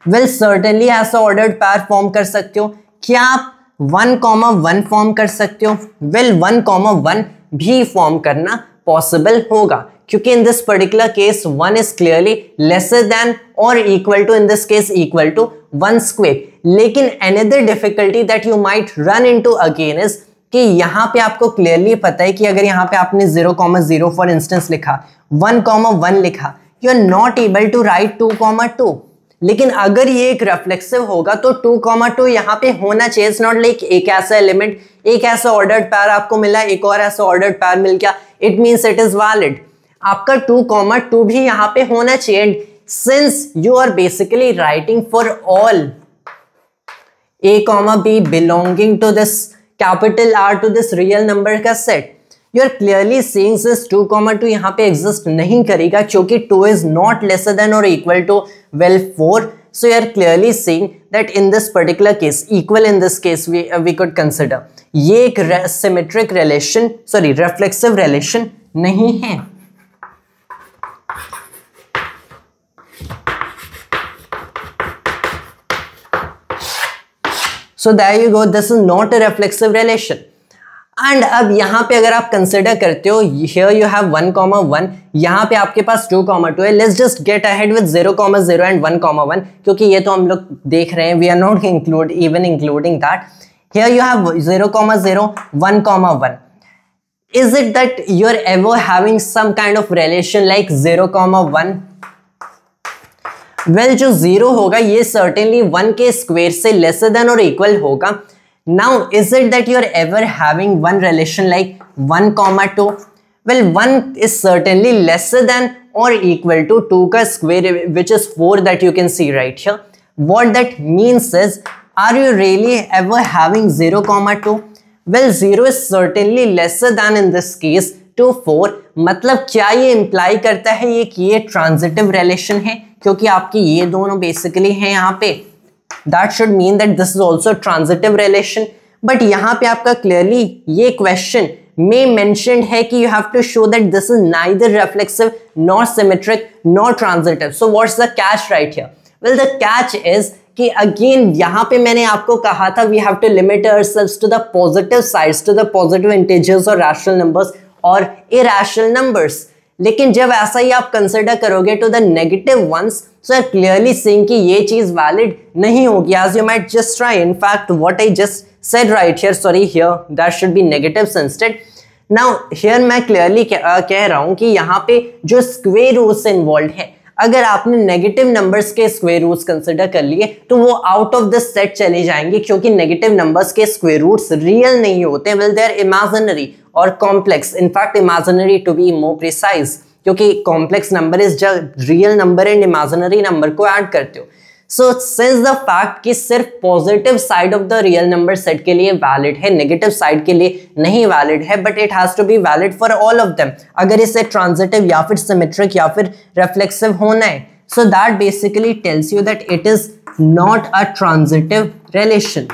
वेल सर्टेनली ऐसा ऑर्डर्ड पैर फॉर्म कर सकते हो. क्या आप 1,1 फॉर्म कर सकते हो? वेल 1,1 भी फॉर्म करना पॉसिबल होगा, क्योंकि in this particular case 1 is clearly lesser than और equal to, in this case equal to 1 square. लेकिन another difficulty that you might run into again is कि यहाँ पे आपको क्लियरली पता है कि अगर यहाँ पे आपने 0,0 फॉर इंस्टेंस लिखा, 1,1 लिखा, you are not able to write 2,2. लेकिन अगर ये एक रिफ्लेक्सिव होगा तो 2,2 यहाँ पे होना चाहिए. इट्स नॉट लाइक एक ऐसा एलिमेंट, एक ऐसा ऑर्डर्ड पैर आपको मिला, एक और ऐसा ऑर्डर्ड पैर मिल गया, it means it is valid. आपका 2,2 भी यहाँ पे होना चाहिए. Since you are basically writing for all a, b belonging to this capital R to this real number का set, you are clearly seeing this 2,2 यहाँ पे exist नहीं करेगा क्योंकि 2 is not lesser than or equal to 4. So you are clearly seeing that in this particular case, equal in this case we could consider ये एक symmetric relation, sorry reflexive relation नहीं है. So there you go, this is not a reflexive relation. And अब यहाँ पे अगर आप consider करते हो, here you have 1,1, यहाँ पे आपके पास 2,2 है. Let's just get ahead with 0,0 and 1,1 क्योंकि ये तो हम लोग देख रहे हैं, we are not including that. Here you have 0,0, 1,1. Is it that you are ever having some kind of relation like 0,1? वेल जो 0 होगा ये सर्टेनली 1 के स्क्वायर से लेसर देन और इक्वल होगा. Now is it that you are ever having one relation like 1,2? Well 1 is certainly lesser than और equal to 2 का square which is 4 that you can see right here. What that means is, are you really ever having 0,2? Well 0 is certainly lesser than in this case to 4, मतलब क्या ये imply करता है ये कि ये ट्रांजिटिव रिलेशन है, क्योंकि आपकी ये दोनों बेसिकली हैं यहाँ पे, that should mean that this is also transitive relation. But यहाँ पे आपका क्लियरली ये क्वेश्चन में मेंशन्ड है कि you have to show that this is neither reflexive nor symmetric nor transitive. So what's the catch right here? Well the catch is कि again यहाँ पे मैंने आपको कहा था we have to limit ourselves to the positive sides, to the positive integers और rational numbers और irrational numbers. लेकिन जब ऐसा ही आप कंसिडर करोगे to the negative ones, so clearly seeing कि ये चीज वैलिड नहीं होगी, as you might just try. In fact, what I just said right here, sorry, here that should be negatives instead. Now here मैं clearly कह रहा हूं कि यहाँ पे जो स्क्वेयर रूट्स इन्वॉल्व है, अगर आपने नेगेटिव नंबर्स के स्क्वेयर रूट्स कंसिडर कर लिए तो वो आउट ऑफ द सेट चले जाएंगे, क्योंकि नेगेटिव नंबर्स के स्क्वेयर रूट्स रियल नहीं होते, वेल दे आर इमेजिनरी और complex, in fact imaginary to be more precise, क्योंकि कॉम्प्लेक्स नंबर इज जब real number and imaginary number को ऐड करते हो। सो सिंस द फैक्ट कि सिर्फ positive side of the real number set के लिए वैलिड है, नेगेटिव साइड के लिए नहीं वैलिड है, but it has to be valid for all of them अगर इसे ट्रांजिटिव या फिर सिमेट्रिक या फिर रिफ्लेक्सिव होना है। So that basically tells you that it is not a transitive relation.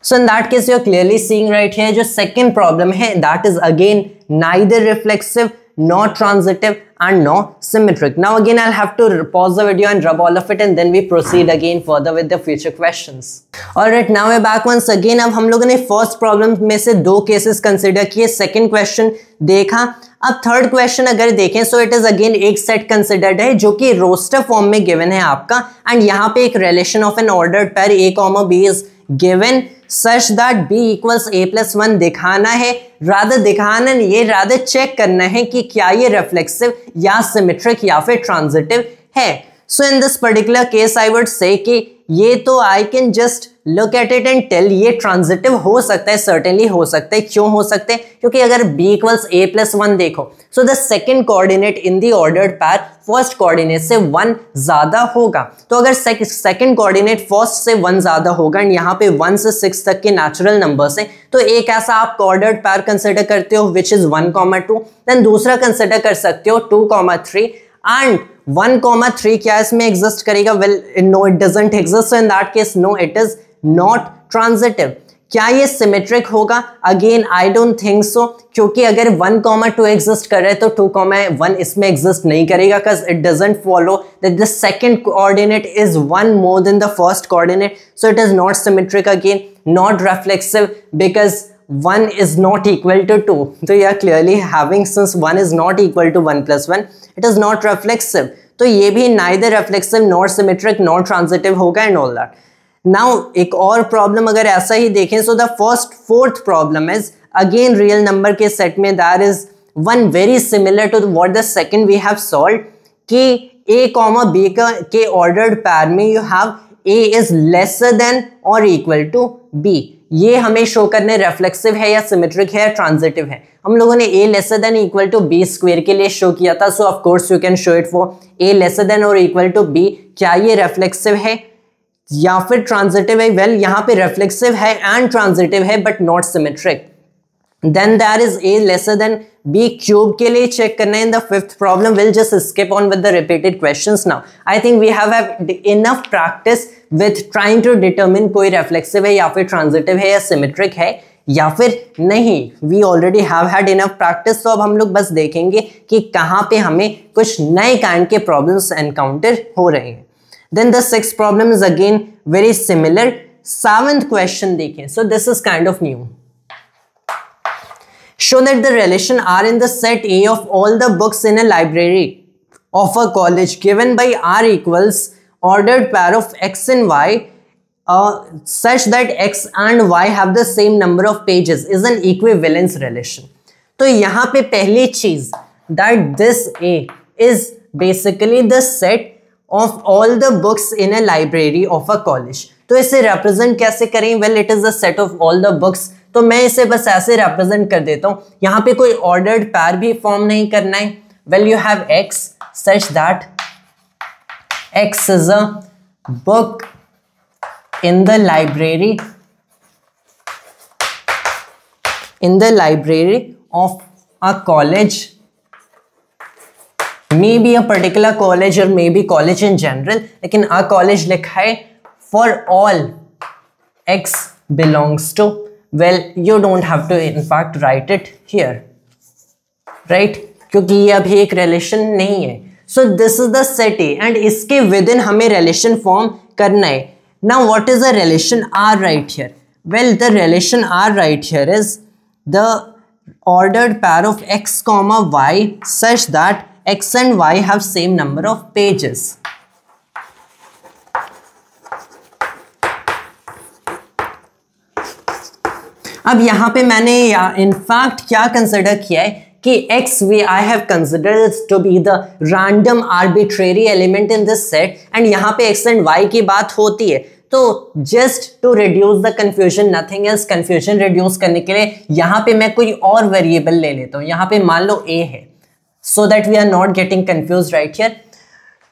So in that case, you're clearly seeing right here, जो second problem है, that is again neither reflexive, nor transitive, and nor symmetric. Now again, I'll have to pause the video and rub all of it, and then we proceed again further with the future questions. Alright, now we're back once again. अब हम लोगों ने first problem में से दो cases consider किए, second question देखा। अब third question अगर देखें, so it is again एक set considered है जो कि roster form में given है आपका, and यहाँ पे एक relation of an ordered pair A, B is given such that b equals a plus 1 दिखाना है, rather दिखाना नहीं है, rather चेक करना है कि क्या ये रिफ्लेक्सिव या सिमेट्रिक या फिर ट्रांजिटिव है। So in this particular case I would say कि ये तो I can just look at it and tell ये ट्रांजिटिव हो सकता है, सर्टेनली हो सकता है। क्यों हो सकते हैं? क्योंकि अगर b इक्वल्स a प्लस 1 देखो, so the second coordinate in the ordered पैर फर्स्ट कोऑर्डिनेट से 1 ज्यादा होगा। तो अगर सेकेंड कोऑर्डिनेट फर्स्ट से 1 ज्यादा होगा एंड यहाँ पे 1 से 6 तक के नेचुरल नंबर्स हैं, तो एक ऐसा आप ऑर्डर्ड पैर कंसिडर करते हो विच इज 1,2, देन दूसरा कंसिडर कर सकते हो 2,3 एंड 1,3 क्या इसमें एग्जिस्ट करेगा? Well no it doesn't exist, so in that case no it is not transitive. क्या ये सिमेट्रिक होगा? Again I don't think so, क्योंकि अगर 1,2 एग्जिस्ट कर रहे हैं तो 2,1 इसमें एग्जिस्ट नहीं करेगा, because it doesn't follow that the second coordinate is 1 more than the first coordinate, so it is not symmetric, again not reflexive because 1 is not equal to 2. So you are clearly having, since 1 is not equal to 1 plus 1, it is not reflexive. तो ये भी neither reflexive nor symmetric nor transitive होगा and all that. Now एक और problem अगर ऐसा ही देखें, so the fourth problem is again real number के set में there is one very similar to what the second we have solved, कि a comma b के ordered pair में you have a is lesser than or equal to b. ये हमें show करने reflexive है या सिमेट्रिक है या ट्रांजिटिव है। हम लोगों ने a lesser than equal to b square के लिए शो किया था, so of course you can show it for a lesser than और इक्वल टू b। क्या ये रिफ्लेक्सिव है या फिर ट्रांजिटिव है? वेल यहाँ पे रिफ्लेक्सिव है एंड ट्रांजिटिव है but not symmetric. Then there is a lesser than b cube के लिए चेक करना है in the fifth problem. Will just skip on with the repeated questions now. I think we have enough practice with trying to determine कोई reflexive है या फिर transitive है या सिमेट्रिक है या फिर नहीं। We already have had enough practice, तो अब हम लोग बस देखेंगे कि कहाँ पे हमें कुछ नए काइंड के प्रॉब्लम्स एनकाउंटर हो रहे हैं। Then the sixth problem is again very similar. Seventh question देखें, so this is kind of new. Show that the relation R in the set A of all the books in a library of a college given by R equals ordered pair of X and Y such that X and Y have the same number of pages is an equivalence relation. तो यहाँ पे पहली चीज that this A is basically the set of all the books in a library of a college. तो इसे represent कैसे करें? Well, it is the set of all the books. तो मैं इसे बस ऐसे रिप्रेजेंट कर देता हूं, यहां पे कोई ऑर्डर्ड पैर भी फॉर्म नहीं करना है। Well you have x such that x is a book in the library in the library of a college, maybe a particular college or maybe college in general, लेकिन a college लिखा है for all x belongs to, well you don't have to in fact write it here, right, क्योंकि ये अभी एक relation नहीं है. So this is the set A and इसके within हमें relation form करना है. Now what is the relation R right here? Well, the relation R right here is the ordered pair of x comma y such that x and y have same number of pages. अब यहाँ पे मैंने in fact क्या consider किया है कि x we I have considered to be the random arbitrary element in this set and यहाँ पे x and y की बात होती है. तो just to reduce the confusion, nothing else, confusion reduce करने के लिए यहाँ पे मैं कोई और वेरिएबल ले लेता हूँ. यहाँ पे मान लो a है, so that we are not getting confused right here.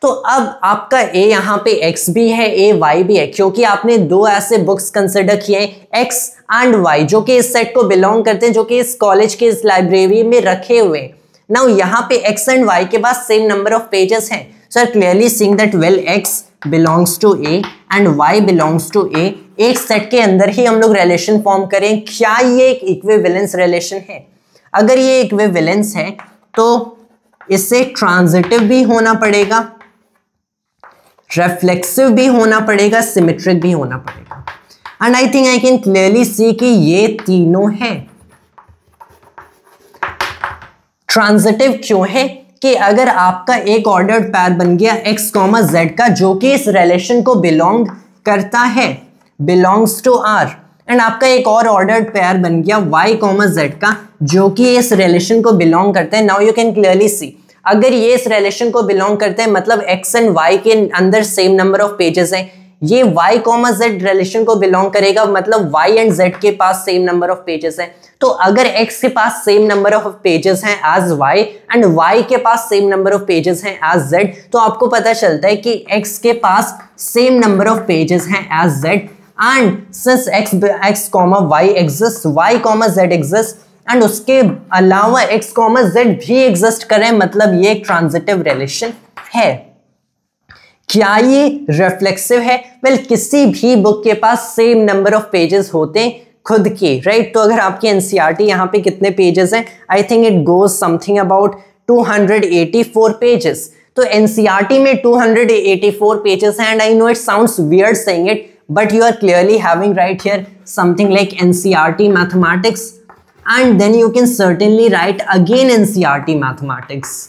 तो अब आपका a यहाँ पे x भी है, a y भी है, क्योंकि आपने दो ऐसे बुक्स कंसिडर किए हैं x एंड y जो कि इस सेट को बिलोंग करते हैं, जो कि इस कॉलेज के इस लाइब्रेरी में रखे हुए हैं. नाउ यहाँ पे x एंड y के पास सेम नंबर ऑफ पेजेस हैं. सो clearly seeing that well x belongs to A and y belongs to A, एक सेट के अंदर ही हम लोग रिलेशन फॉर्म करें. क्या ये एक इक्विवेलेंस रिलेशन है? अगर ये इक्विवेलेंस है तो इससे ट्रांजिटिव भी होना पड़ेगा, रिफ्लेक्सिव भी होना पड़ेगा, सिमेट्रिक भी होना पड़ेगा. And I think I can clearly see कि ये तीनों है. ट्रांजिटिव क्यों है? कि अगर आपका एक ऑर्डर्ड पैर बन गया x, z का जो कि इस रिलेशन को बिलोंग करता है, बिलोंग्स टू R, एंड आपका एक और ऑर्डर्ड पैर बन गया y, z का जो कि इस रिलेशन को बिलोंग करता है. Now you can clearly see अगर ये इस रिलेशन को बिलोंग करते हैं मतलब x एंड y के अंदर सेम नंबर ऑफ पेजेस हैं. ये y, z रिलेशन को बिलोंग करेगा मतलब y एंड z के पास सेम नंबर ऑफ पेजेस हैं. तो अगर x के पास सेम नंबर ऑफ पेजेस हैं एज y एंड y के पास सेम नंबर ऑफ पेजेस हैं एज z, तो आपको पता चलता है कि x के पास सेम नंबर ऑफ पेजेस हैं as z and since x, y exist, y, z exist and उसके अलावा x, z भी एग्जिस्ट करें मतलब ये एक ट्रांजिटिव रिलेशन है. क्या ये रिफ्लेक्सिव है? वेल, किसी भी बुक के पास सेम नंबर ऑफ पेजेस होते हैं खुद के, राइट. तो अगर आपकी एनसीईआरटी यहाँ पे कितने पेजेस हैं? I think it goes something about 284 pages. तो एनसीईआरटी में 284 पेजेस हैं and I know it sounds weird saying it, but you are clearly having right here something like NCERT mathematics and then you can certainly write again NCERT mathematics,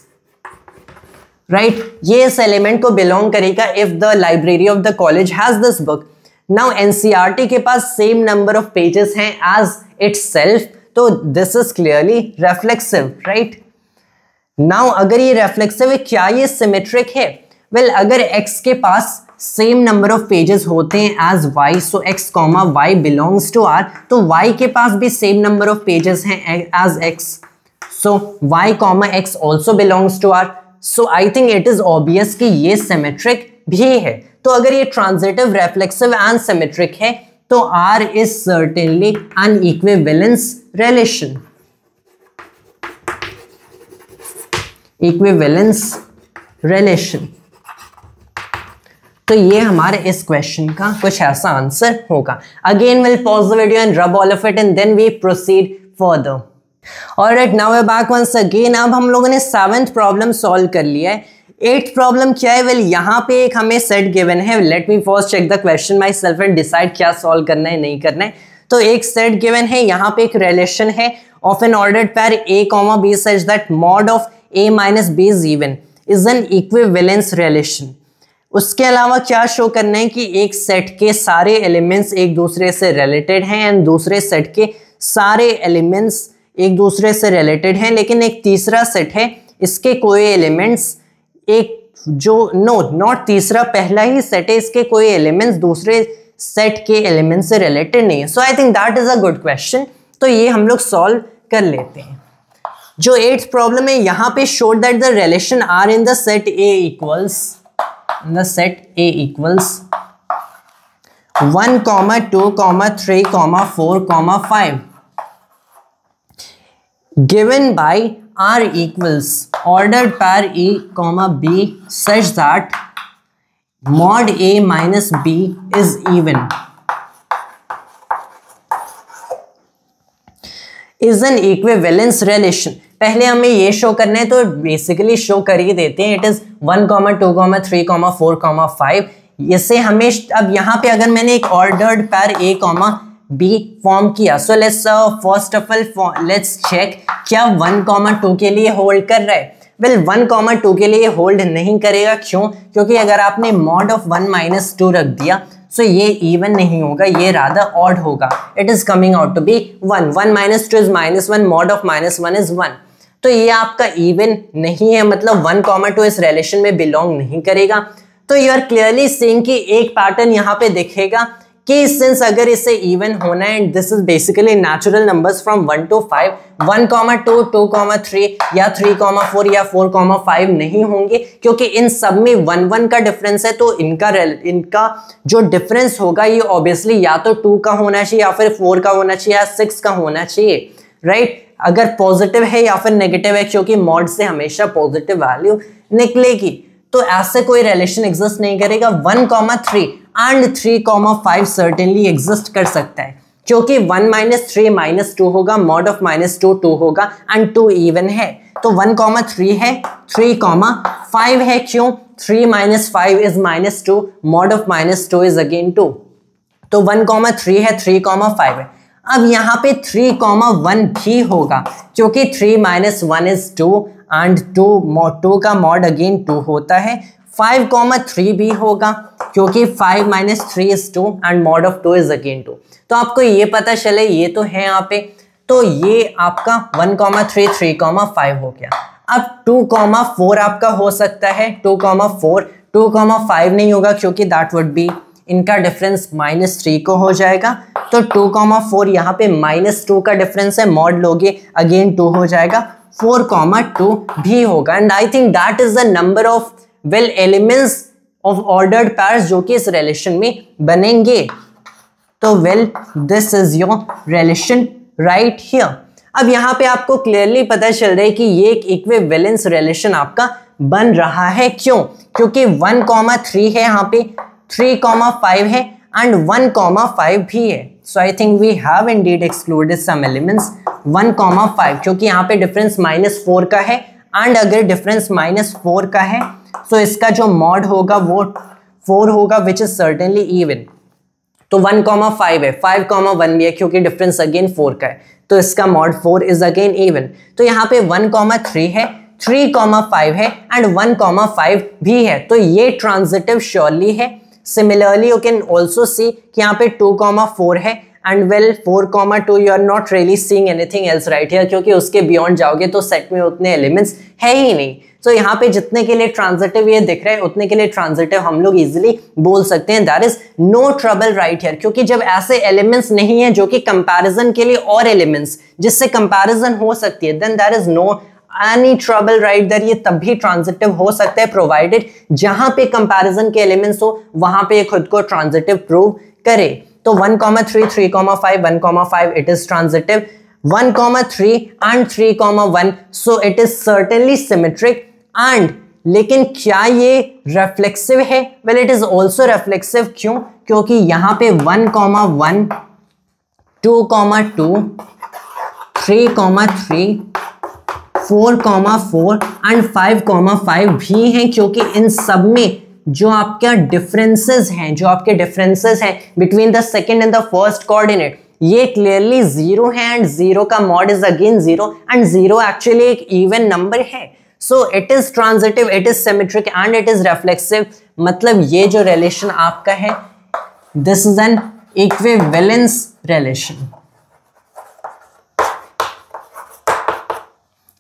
right. ये इस element को belong करेगा if the library of the college has this book. Now NCERT के पास same number of pages हैं as itself, तो this is clearly reflexive, right. Now अगर ये रिफ्लेक्सिव है, क्या ये सिमेट्रिक है? वेल, अगर x के पास सेम नंबर ऑफ पेजेस होते हैं as y, so x, y belongs to R, तो y के पास भी सेम नंबर ऑफ पेजेस हैं as x, so y, x also belongs to R. So I think it is obvious कि ये symmetric भी है. तो अगर ये ट्रांजिटिव, रिफ्लेक्सिव एंड सिमेट्रिक है तो R is certainly N equivalence relation. Equivalence relation. तो ये हमारे इस क्वेश्चन का कुछ ऐसा आंसर होगा. Again will pause the video and rub all of it and then we proceed further. Alright, now we are back once again. अब हम लोगों ने 7th प्रॉब्लम सॉल्व कर लिया है. 8th प्रॉब्लम क्या है? वेल, यहाँ पे एक हमें सेट गिवन है. Let me first check the question myself and decide क्या सॉल्व करना है नहीं करना है. तो एक सेट गिवन है, यहाँ पे एक रिलेशन है of N ordered pair a, b such that mod of a minus b is even is an equivalence relation. उसके अलावा क्या शो करना है कि एक सेट के सारे एलिमेंट्स एक दूसरे से रिलेटेड हैं एंड दूसरे सेट के सारे एलिमेंट्स एक दूसरे से रिलेटेड हैं, लेकिन एक तीसरा सेट है, इसके कोई एलिमेंट्स एक जो नॉट तीसरा, पहला ही सेट है, इसके कोई एलिमेंट्स दूसरे सेट के एलिमेंट से रिलेटेड नहीं है. So I think that is a good question. तो ये हम लोग सॉल्व कर लेते हैं. जो 8th प्रॉब्लम है, यहाँ पे show that the relation are in the set A equals 1, 2, 3, 4, 5. given by R equals ordered pair A comma B such that mod A minus B is even is an equivalence relation। पहले हमें ये show करना है तो basically show कर ही देते हैं, it is 1, 2, 3, 4, 5। इससे हमें अब यहाँ पे अगर मैंने एक ऑर्डर्ड पैर A कॉमा B फॉर्म किया, so let's first of all let's check क्या 1, 2 के लिए होल्ड कर रहा है। वेल 1, 2 के लिए होल्ड नहीं करेगा, क्यों? क्योंकि अगर आपने मॉड ऑफ 1 - 2 रख दिया सो ये इवन नहीं होगा, ये रादर ऑड होगा। It is coming out to be 1, 1 - 2 is -1, mod of -1 is 1। तो ये आपका इवन नहीं है, मतलब 1, 2 इस रिलेशन में बिलोंग नहीं करेगा। तो यू आर क्लियरली सीइंग कि एक पैटर्न यहाँ पे दिखेगा कि सिंस अगर इसे इवन होना है, and this is basically natural numbers from 1 to 5, 1, 2, 2, 3 या 3, 4 या 4, 5 नहीं होंगे, क्योंकि इन सब में 1, 1 का डिफरेंस है। तो इनका जो डिफरेंस होगा ये ऑब्वियसली या तो 2 का होना चाहिए या फिर 4 का होना चाहिए या 6 का होना चाहिए, राइट? अगर पॉजिटिव है या फिर नेगेटिव है, क्योंकि मॉड से हमेशा पॉजिटिव वैल्यू निकलेगी। तो ऐसे कोई रिलेशन एग्जिस्ट नहीं करेगा। 1, 3 एंड 3, 5 सर्टेनली एग्जिस्ट कर सकता है, क्योंकि 1 - 3 - 2 होगा, मॉड ऑफ -2 2 होगा एंड 2 इवन है। तो 1, 3 है, 3, 5 है, क्यों? 3 - 5 is -2, mod of -2 is again 2। तो 1, 3 है, 3, 5 है। अब यहाँ पे 3, 1 भी होगा, क्योंकि 3 - 1 इज 2 एंड 2 का मॉड अगेन 2 होता है। 5, 3 भी होगा, क्योंकि 5 - 3 is 2 and mod of 2 is again 2। तो आपको ये पता चले ये तो है यहाँ पे, तो ये आपका 1, 3, 3, 5 हो गया। अब 2, 4 आपका हो सकता है, 2, 4, 2, 5 नहीं होगा, क्योंकि दैट वुड बी इनका डिफरेंस -3 को हो जाएगा। तो 2, 4 यहाँ पे -2 का डिफरेंस है, मॉड लोगे अगेन 2 हो जाएगा। 4, 2 भी होगा, and I think that is the number of well elements of ordered pairs जो कि इस रिलेशन में बनेंगे। तो well this is your relation right here. अब यहाँ पे आपको क्लियरली पता चल रहा है कि ये एक इक्विवेलेंस रिलेशन आपका बन रहा है। क्यों? क्योंकि 1, 3 है यहाँ पे, 3, 5 है एंड 1, 5 भी है। So I think we have indeed excluded some elements 1, 5, क्योंकि यहाँ पे डिफरेंस -4 का है, एंड अगर डिफरेंस -4 का है तो इसका जो मॉड होगा वो 4 होगा, विच इज सर्टेनली इवन। तो 1, 5 है, 5, 1 भी है, क्योंकि डिफरेंस अगेन 4 का है, तो इसका मॉड 4 इज अगेन इवन। तो यहाँ पे 1, 3 है, 3, 5 है एंड 1, 5 भी है, तो ये ट्रांजिटिव श्योरली है। Similarly you can also see कि यहाँ पे 2, 4 है and well 4, 2 you are not really seeing anything else right here, क्योंकि उसके बियॉन्ड जाओगे तो सेट में उतने एलिमेंट्स है ही नहीं। तो यहाँ पे जितने के लिए ट्रांजिटिव ये दिख रहा है उतने के लिए ट्रांजिटिव हम लोग इजीली बोल सकते हैं, that is no trouble right here. क्योंकि जब ऐसे एलिमेंट्स नहीं है जो कि कंपैरिजन के लिए और एलिमेंट्स जिससे कंपैरिजन हो सकती है, then that is no any trouble right there. ये तब भी ट्रांजिटिव हो सकता है प्रोवाइडेड जहां पे कंपैरिजन के एलिमेंट्स हो वहां पे खुद को ट्रांजिटिव प्रूव करे। तो 1, 3, 3, 5, 1, 5 it is transitive, 1, 3 and 3, 1 so it is certainly symmetric. And लेकिन क्या ये रिफ्लेक्सिव है? Well it is also reflexive. क्यों? क्योंकि यहाँ पे 1, 1, 2, 2, 3, 3, 4, 4 एंड 5, 5 भी हैं, क्योंकि इन सब में जो आपके डिफरेंसेस हैं between the second and the first coordinate ये क्लियरली 0 है, एंड 0 का mod is again 0 and 0 actually एक इवन नंबर है। So it is transitive, it is symmetric and it is reflexive. मतलब ये जो रिलेशन आपका है this is an equivalence relation.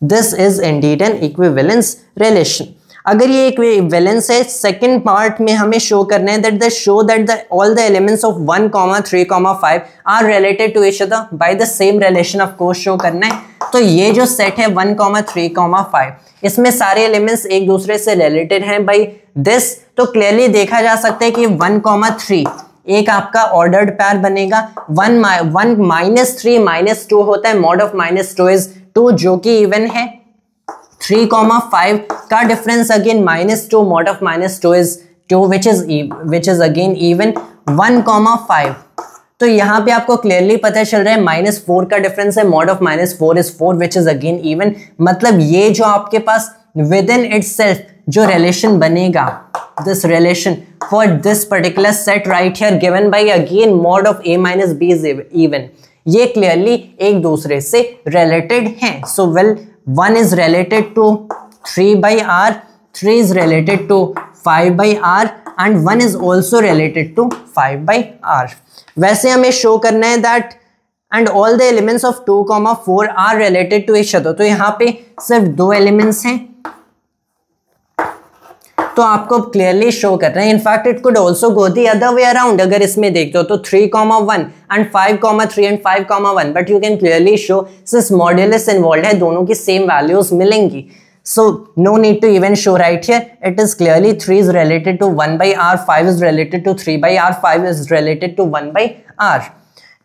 This is Indeed N equivalence relation. अगर ये इक्विवेलेंस है, सेकंड पार्ट में हमें शो करना है that all the elements of 1, 3, 5 are related to each other by the same relation of course show करना है। तो ये जो सेट है 1, 3, 5 इसमें सारे एलिमेंट्स एक दूसरे से रिलेटेड हैं बाय दिस। तो क्लियरली देखा जा सकता है कि 1, 3 एक आपका ऑर्डर्ड पैर बनेगा। 1 - 3 - 2 होता है, मॉड ऑफ -2 इज 2 जो कि इवन है, 3,5 का difference again -2 mod of -2 is 2 which is again even, 1,5। तो यहाँ पे आपको क्लियरली पता चल रहा है -4 का डिफरेंस है, mod of -4 is 4 which is again even। मतलब ये जो आपके पास विद इन इटसेल्फ जो रिलेशन बनेगा, this relation for this particular set right here given by again mod of a minus b is even, ये क्लियरली एक दूसरे से रिलेटेड हैं। So well 1 is related to 3 by r, 3 is related to 5 by r and 1 is also related to 5 by r। वैसे हमें show करना है that and all the elements of 2,4 are related to each other. तो यहाँ पे सिर्फ 2 elements हैं, तो आपको क्लियरली शो कर रहे हैं। In fact it could also go the other way around, अगर इसमें देखते हो तो 3,1 and 5,3 and 5,1, but you can clearly show since modulus involve है दोनों की सेम वैल्यूज मिलेंगी। So no need to even show right here. It is clearly 3 is related to 1 by r, 5 is related to 3 by r, 5 is related to 1 by r.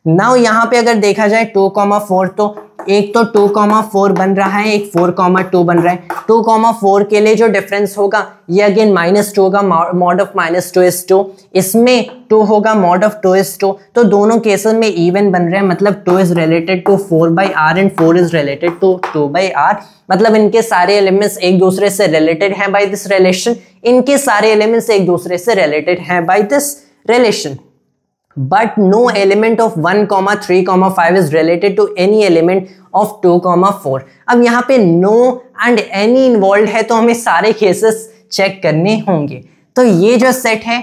Now यहाँ पे अगर देखा जाए 2,4, तो एक तो 2,4 बन रहा है, एक 4,2 बन रहा है। 2,4 के लिए जो डिफरेंस होगा ये अगेन -2 होगा, mod of -2 is 2, इसमें 2 होगा, mod of 2 is 2। तो दोनों केसेस में इवन बन रहे हैं, मतलब 2 is related to 4 by r and 4 is related to 2 by r। मतलब इनके सारे एलिमेंट्स एक दूसरे से रिलेटेड हैं बाय दिस रिलेशन, इनके सारे एलिमेंट्स एक दूसरे से रिलेटेड हैं by this relation. But no element of 1,3,5 is related to any element of 2,4। अब यहाँ पे no and any involved है, तो हमें सारे केसेस चेक करने होंगे। तो ये जो सेट है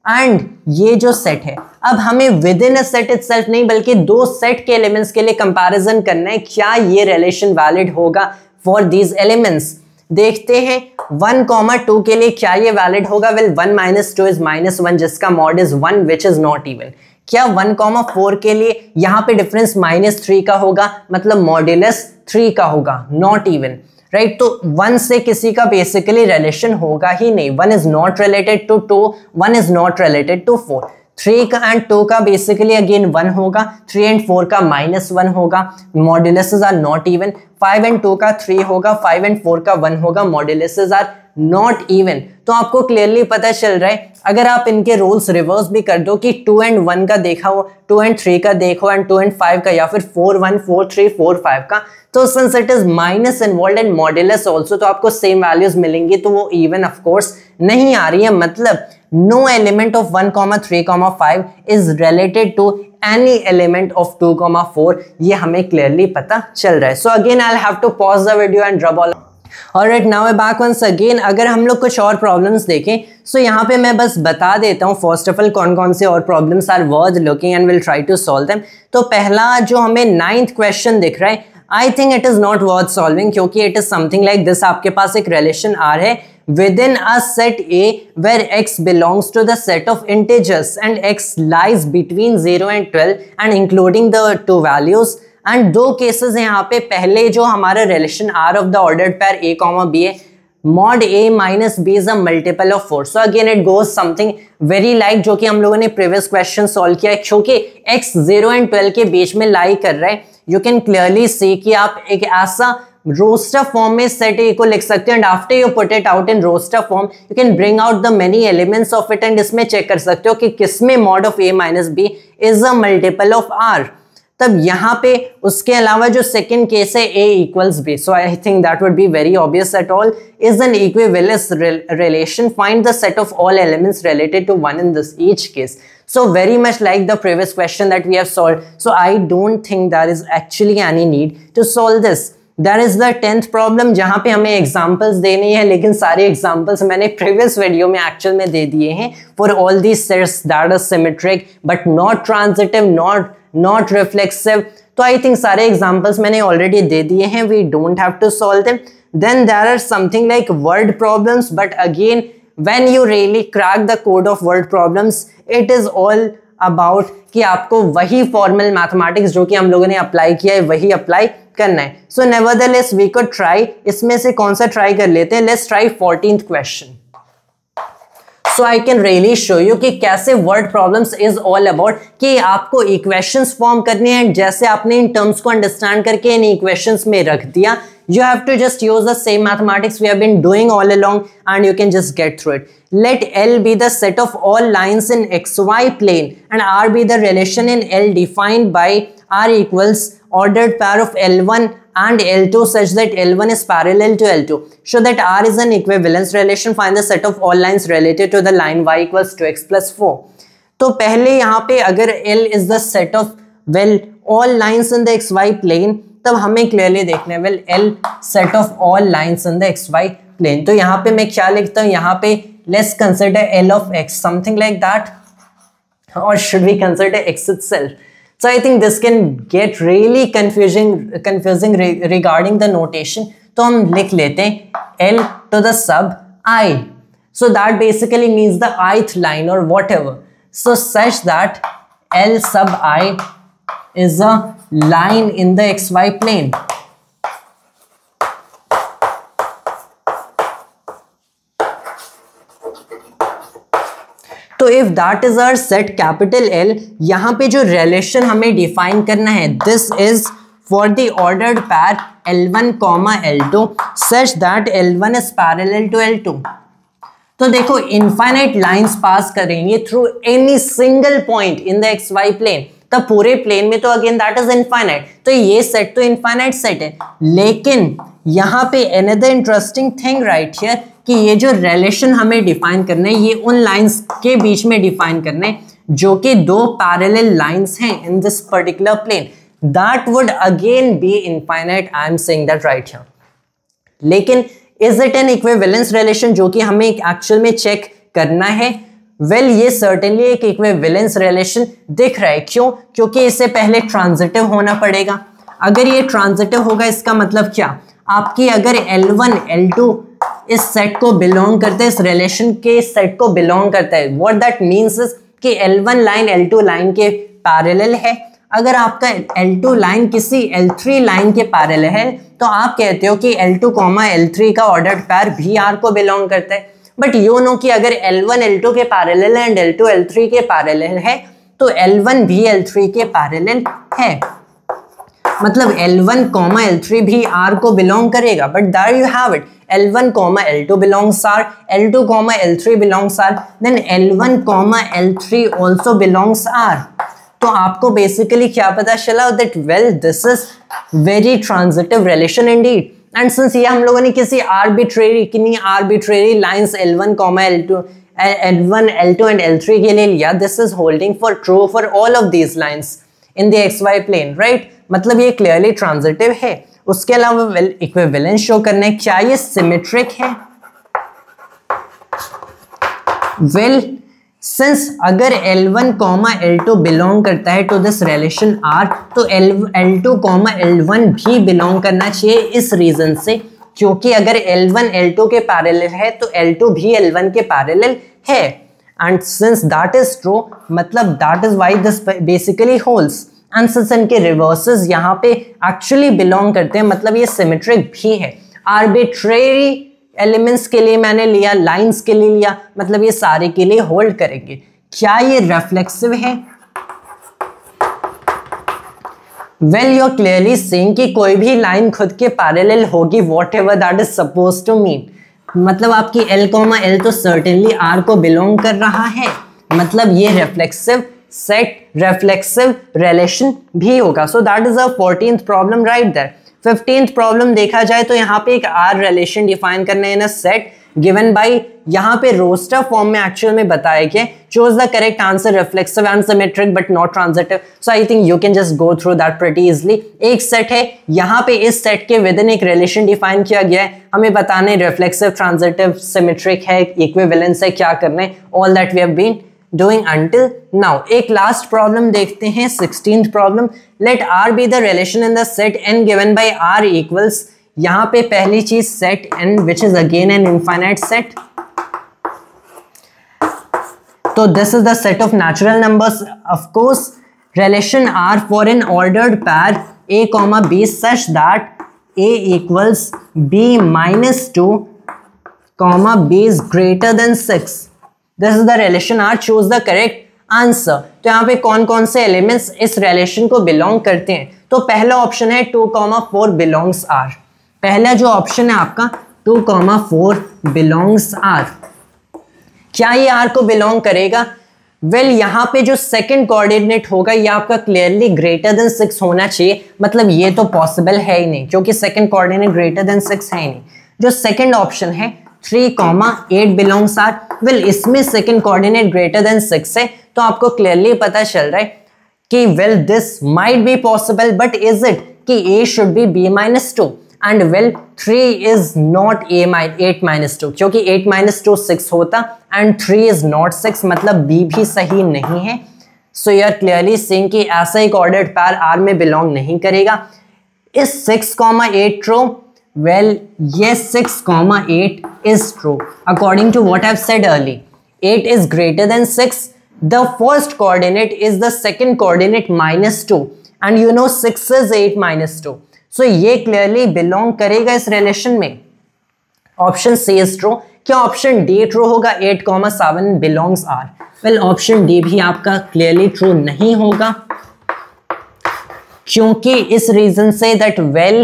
एंड ये जो सेट है, अब हमें with in a set itself नहीं बल्कि 2 सेट के एलिमेंट्स के लिए कंपैरिजन करना है, क्या ये रिलेशन वैलिड होगा फॉर दीज एलिमेंट्स। देखते हैं 1,2 के लिए क्या ये वैलिड होगा। वेल 1 - 2 is -1 जिसका mod is 1 which is not even. क्या 1,4 के लिए यहाँ पे डिफरेंस -3 का होगा, मतलब मॉड्यूलस 3 का होगा, नॉट इवन, राइट। तो 1 से किसी का बेसिकली रिलेशन होगा ही नहीं। 1 is not related to 2, 1 is not related to 4। 3 का एंड 2 का बेसिकली अगेन 1 होगा, 3 एंड 4 का -1 होगा, मॉड्यूलसेस आर नॉट इवन। 5 एंड 2 का 3 होगा, 5 एंड 4 का 1 होगा, मॉड्यूलसेस आर नॉट इवन। तो आपको क्लियरली पता चल रहा है, अगर आप इनके रोल्स रिवर्स भी कर दो कि 2 एंड 1 का देखा हो, 2 एंड 3 का देखो एंड 2 एंड 5 का, या फिर 4 1 4 3 4 5 का, तो since it is minus involved and modulus also, तो आपको सेम वैल्यूज मिलेंगी, तो वो इवन ऑफ कोर्स नहीं आ रही है। मतलब no element of 1,3,5 is related to any element of 2,4, ये हमें क्लियरली पता चल रहा है। So again I have to pause the video and drop all. Alright, now we back once again. अगर हम लोग कुछ और प्रॉब्लम्स देखें, सो यहाँ पे मैं बस बता देता हूँ फर्स्ट ऑफ ऑल कौन कौन से और problems are worth looking and will try to solve them. तो पहला जो हमें 9th क्वेश्चन दिख रहा है, I think it is not worth solving, क्योंकि it is something like this. आपके पास एक रिलेशन आर है within a set A where x belongs to the set of integers and x lies between 0 and 12 and including the two values। And 2 cases हैं यहाँ पे। पहले जो हमारा relation R of the ordered pair a, b है, mod a minus b is a multiple of 4। So again it goes something very like जो कि हम लोगों ने प्रीवियस क्वेश्चन सॉल्व किया है, क्योंकि x 0 and 12 के बीच में लाई कर रहा है। यू कैन क्लियरली सी कि आप एक ऐसा रोस्टर फॉर्म में सेट ए को लिख सकते हैं and after you put it out in roster form you can bring out the many elements of it and इसमें चेक कर सकते हो कि किसमें mod of a minus b is a multiple of r। तब यहाँ पे उसके अलावा जो सेकंड केस है a equals b, so I think that would be very obvious at all is an equivalence relation, find the set of all elements related to 1 in this each case। So very much like the previous question that we have solved, so I don't think there is actually any need to solve this। That is the 10th problem जहाँ पे हमें examples देने हैं, लेकिन सारे examples मैंने previous video में actual में दे दिए हैं for all these sets that are symmetric but not transitive, not reflexive. तो आई थिंक सारे एग्जाम्पल्स मैंने ऑलरेडी दे दिए हैं, we don't have to solve them. Then there are something like word problems, but again when you really crack the code of word problems it is all about कि आपको वही formal mathematics जो कि हम लोगों ने अप्लाई किया है वही अप्लाई करना है। सो नेवरदलेस वी कुड ट्राई, इसमें से कौन सा ट्राई कर लेते हैं, let's try 14th question. So I can really show you कि कैसे word problems is all about कि आपको इक्वेशंस फॉर्म करनी है, जैसे आपने इन टर्म्स को अंडरस्टैंड करके इन इक्वेशंस में रख दिया, you have to just use the same mathematics we have been doing all along and you can just get through it. Let L be the set of all lines in xy plane and R be the relation in L defined by R equals ordered pair of L1 and L2 such that L1 is parallel to L2. Show that R is an equivalence relation. Find the set of all lines related to the line y equals 2x plus 4. तो पहले यहाँ पे अगर L is the set of all lines in the xy plane, तब हमें clearly देखना है L set of all lines in the XY plane. तो यहाँ पे मैं क्या लिखता हूँ, यहाँ पे let's consider L of x something like that, और should we consider x itself? So I think this can get really confusing regarding the notation. तो हम लिख लेते हैं L to the sub I. So that basically means the ith line or whatever. So such that L sub I is a line in the xy plane. तो if that is our set capital L, यहाँ पे जो relation हमें define करना है, this is for the ordered pair L1, L2 such that L1 is parallel to L2. तो देखो infinite lines पास करेंगे through any single point in the xy plane, तब पूरे प्लेन में तो अगेन दैट इज इनफाइनाइट, तो ये सेट तो इनफाइनाइट सेट है। लेकिन यहाँ पे another interesting thing right here कि ये जो रिलेशन हमें डिफाइन करना है, ये उन लाइंस के बीच में डिफाइन करना है जो कि दो पैरेलल लाइंस हैं in this particular plane, that would again be infinite. I am saying that right here. लेकिन is it an equivalence relation, जो कि हमें एक्चुअल में चेक करना है? वेल ये सर्टेनली एक इक्विवेलेंस रिलेशन दिख रहा है। क्यों? क्योंकि इससे पहले ट्रांजिटिव होना पड़ेगा। अगर ये ट्रांजिटिव होगा इसका मतलब क्या, आपकी अगर L1 L2 इस सेट को बिलोंग करते हैं, इस रिलेशन के सेट को बिलोंग करता है, व्हाट दैट मीन्स इज कि L1 लाइन L2 लाइन के पैरेलल है। अगर आपका L2 लाइन किसी L3 लाइन के पैरेलल है तो आप कहते हो कि L2, L3 का ऑर्डर्ड पैर भी R को बिलोंग करता है। बट यू नो कि अगर L1 L2 के पैरेलल है एंड L2 L3 के पैरेलल है तो L1 भी L3 के पैरेलल है, मतलब L1, L3 भी R को बिलोंग करेगा। But there you have it, L1, L2 belongs R, L2, L3 belongs R, then L1, L3 also belongs R. तो आपको बेसिकली क्या पता चला that well this is very transitive relation indeed. And since ये हम लोगों ने किसी arbitrary lines L1, L2 and L3 के लिए लिया, this is holding for true for all of these lines in the xy plane, right? मतलब ये clearly transitive है। उसके अलावा इक्विवेलेंस शो करना है, क्या ये सिमेट्रिक है? वेल सिंस अगर L1, L2 बिलोंग करता है टू दिस रिलेशन R, तो L2, L1 भी बिलोंग करना चाहिए इस रीजन से, क्योंकि अगर L1 L2 के पैरेलल है तो L2 भी L1 के पैरेलल है। And since that is true, मतलब that is why this basically holds. And since इनके रिवर्सेस यहाँ पे एक्चुअली बिलोंग करते हैं, मतलब ये सिमेट्रिक भी है। आर्बिट्रेरी एलिमेंट्स के लिए मैंने लिया, लाइंस के लिए लिया, मतलब ये सारे के लिए होल्ड करेंगे। क्या ये रिफ्लेक्सिव है? Well you are clearly saying कि कोई भी लाइन खुद के पैरेलल होगी, whatever that is supposed to mean. मतलब आपकी L, L तो सर्टेनली R को बिलोंग कर रहा है, मतलब ये रिफ्लेक्सिव सेट, रिफ्लेक्सिव रिलेशन भी होगा। So that is a 14th problem right there. 15th problem देखा जाए तो यहाँ पे एक R रिलेशन डिफाइन करना है इन अ सेट गिवन बाय, यहाँ पे रोस्टर फॉर्म में एक्चुअल में बताया गया, choose the correct answer, reflexive and symmetric but not transitive. So I think you can just go through that pretty easily. एक set है, यहाँ पे इस सेट के विद इन एक रिलेशन डिफाइन किया गया है, हमें बताने रिफ्लेक्सिव, ट्रांजिटिव, सिमेट्रिक है, इक्विवेलेंस है, क्या करना है, all that we have been doing until now. एक लास्ट प्रॉब्लम देखते हैं, 16th problem. Let R be the relation in the set n given by R equals, यहाँ पे पहली चीज set n which is again an infinite set। तो this is the set of natural numbers, of course relation R for an ordered pair a comma b such that a equals b minus 2 comma b is greater than 6। This is the relation R, choose the correct answer. तो यहाँ पे कौन कौन से elements इस relation को belong करते हैं? तो पहला ऑप्शन है 2,4 बिलोंग्स आर। पहला जो ऑप्शन है आपका 2,4 बिलोंग्स आर, क्या ये आर को बिलोंग करेगा? वेल यहाँ पे जो सेकंड कोऑर्डिनेट होगा ये आपका क्लियरली ग्रेटर देन 6 होना चाहिए, मतलब ये तो पॉसिबल है ही नहीं क्योंकि सेकंड कोऑर्डिनेट ग्रेटर देन 6 है ही नहीं। जो सेकंड ऑप्शन है 3,8 बिलोंग्स आर, वेल इसमें सेकंड कोऑर्डिनेट ग्रेटर देन 6 है, तो आपको क्लियरली पता चल रहा है कि well this might be possible, but is it कि a should be b-2 and well 3 is not 8-2, क्योंकि 8-2 6 होता एंड 3 इज नॉट 6, मतलब b भी सही नहीं है। So you are clearly saying कि ऐसा एक ऑर्डर्ड पैर R में बिलोंग नहीं करेगा। Is 6,8 true? Well yes, 6,8 is true according to what I've said earlier. 8 is greater than 6. The first coordinate is the second coordinate -2 and you know 6 is 8-2. So ये clearly belong करेगा इस relation में। Option C is true। क्या option D true होगा? 8,7 belongs R। Well option D भी आपका clearly true नहीं होगा, क्योंकि इस reason से that well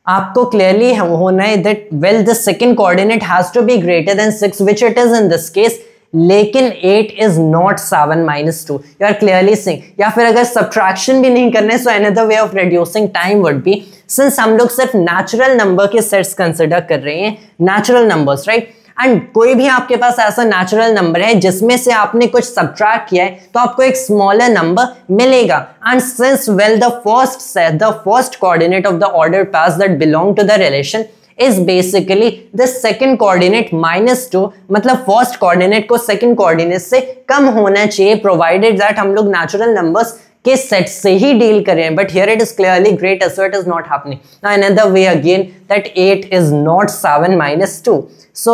आपको क्लियरली होना है that well the second coordinate has to be greater than 6, which it is in this case, लेकिन 8 is not 7-2। You are clearly seeing। या फिर अगर subtraction भी नहीं करना है, so another way of reducing time would be, since हम लोग सिर्फ natural number के sets consider कर रहे हैं, natural numbers right, एंड कोई भी आपके पास ऐसा नेचुरल नंबर है जिसमें से आपने कुछ सब्ट्रैक्ट किया है तो आपको एक स्मॉलर नंबर मिलेगा। And since well the first coordinate of the order pairs that belong to the relation is basically the second coordinate -2, मतलब फर्स्ट कोऑर्डिनेट को सेकंड कोऑर्डिनेट से कम होना चाहिए, प्रोवाइडेड दैट हम लोग नेचुरल नंबर्स के सेट से ही डील करें, but here it is clearly greater, so it is not happening. Now another way again that 8 is not 7-2, so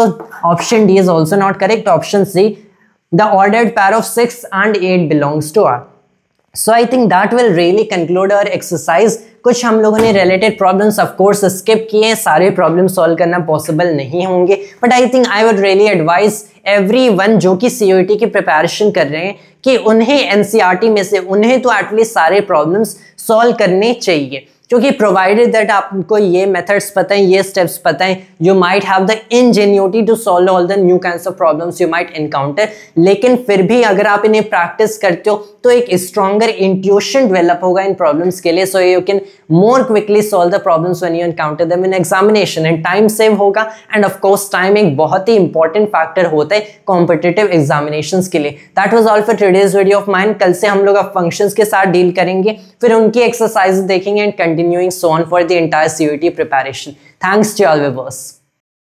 option D is also not correct। Option C, the ordered pair of 6 and 8 belongs to R। So I think that will really conclude our exercise। कुछ हम लोगों ने related problems of course skip किए हैं, सारे problems solve करना possible नहीं होंगे, but I think I would really advise everyone जो कि CUET की preparation कर रहे हैं कि उन्हें NCERT में से उन्हें तो एटलीस्ट सारे problems solve करने चाहिए, क्योंकि प्रोवाइडेड दैट आपको ये मेथड्स पता है, ये स्टेप्स पता है, you might have the ingenuity to solve all the new kinds of problems you might encounter. लेकिन फिर भी अगर आप इन्हें प्रैक्टिस करते हो तो एक स्ट्रॉन्गर इंट्यूशन डेवलप होगा इन प्रॉब्लम्स के लिए, सो you can more quickly solve the problems when you encounter them in examination, and time save होगा। एंड ऑफ कोर्स टाइम एक बहुत ही इंपॉर्टेंट फैक्टर होता है कॉम्पिटिटिव एग्जामिनेशंस के लिए। That was all for today's video of mine. कल से हम लोग अब फंक्शंस के साथ डील करेंगे, फिर उनकी एक्सरसाइज देखेंगे and continuing so on for the entire CUET preparation. Thanks to all viewers.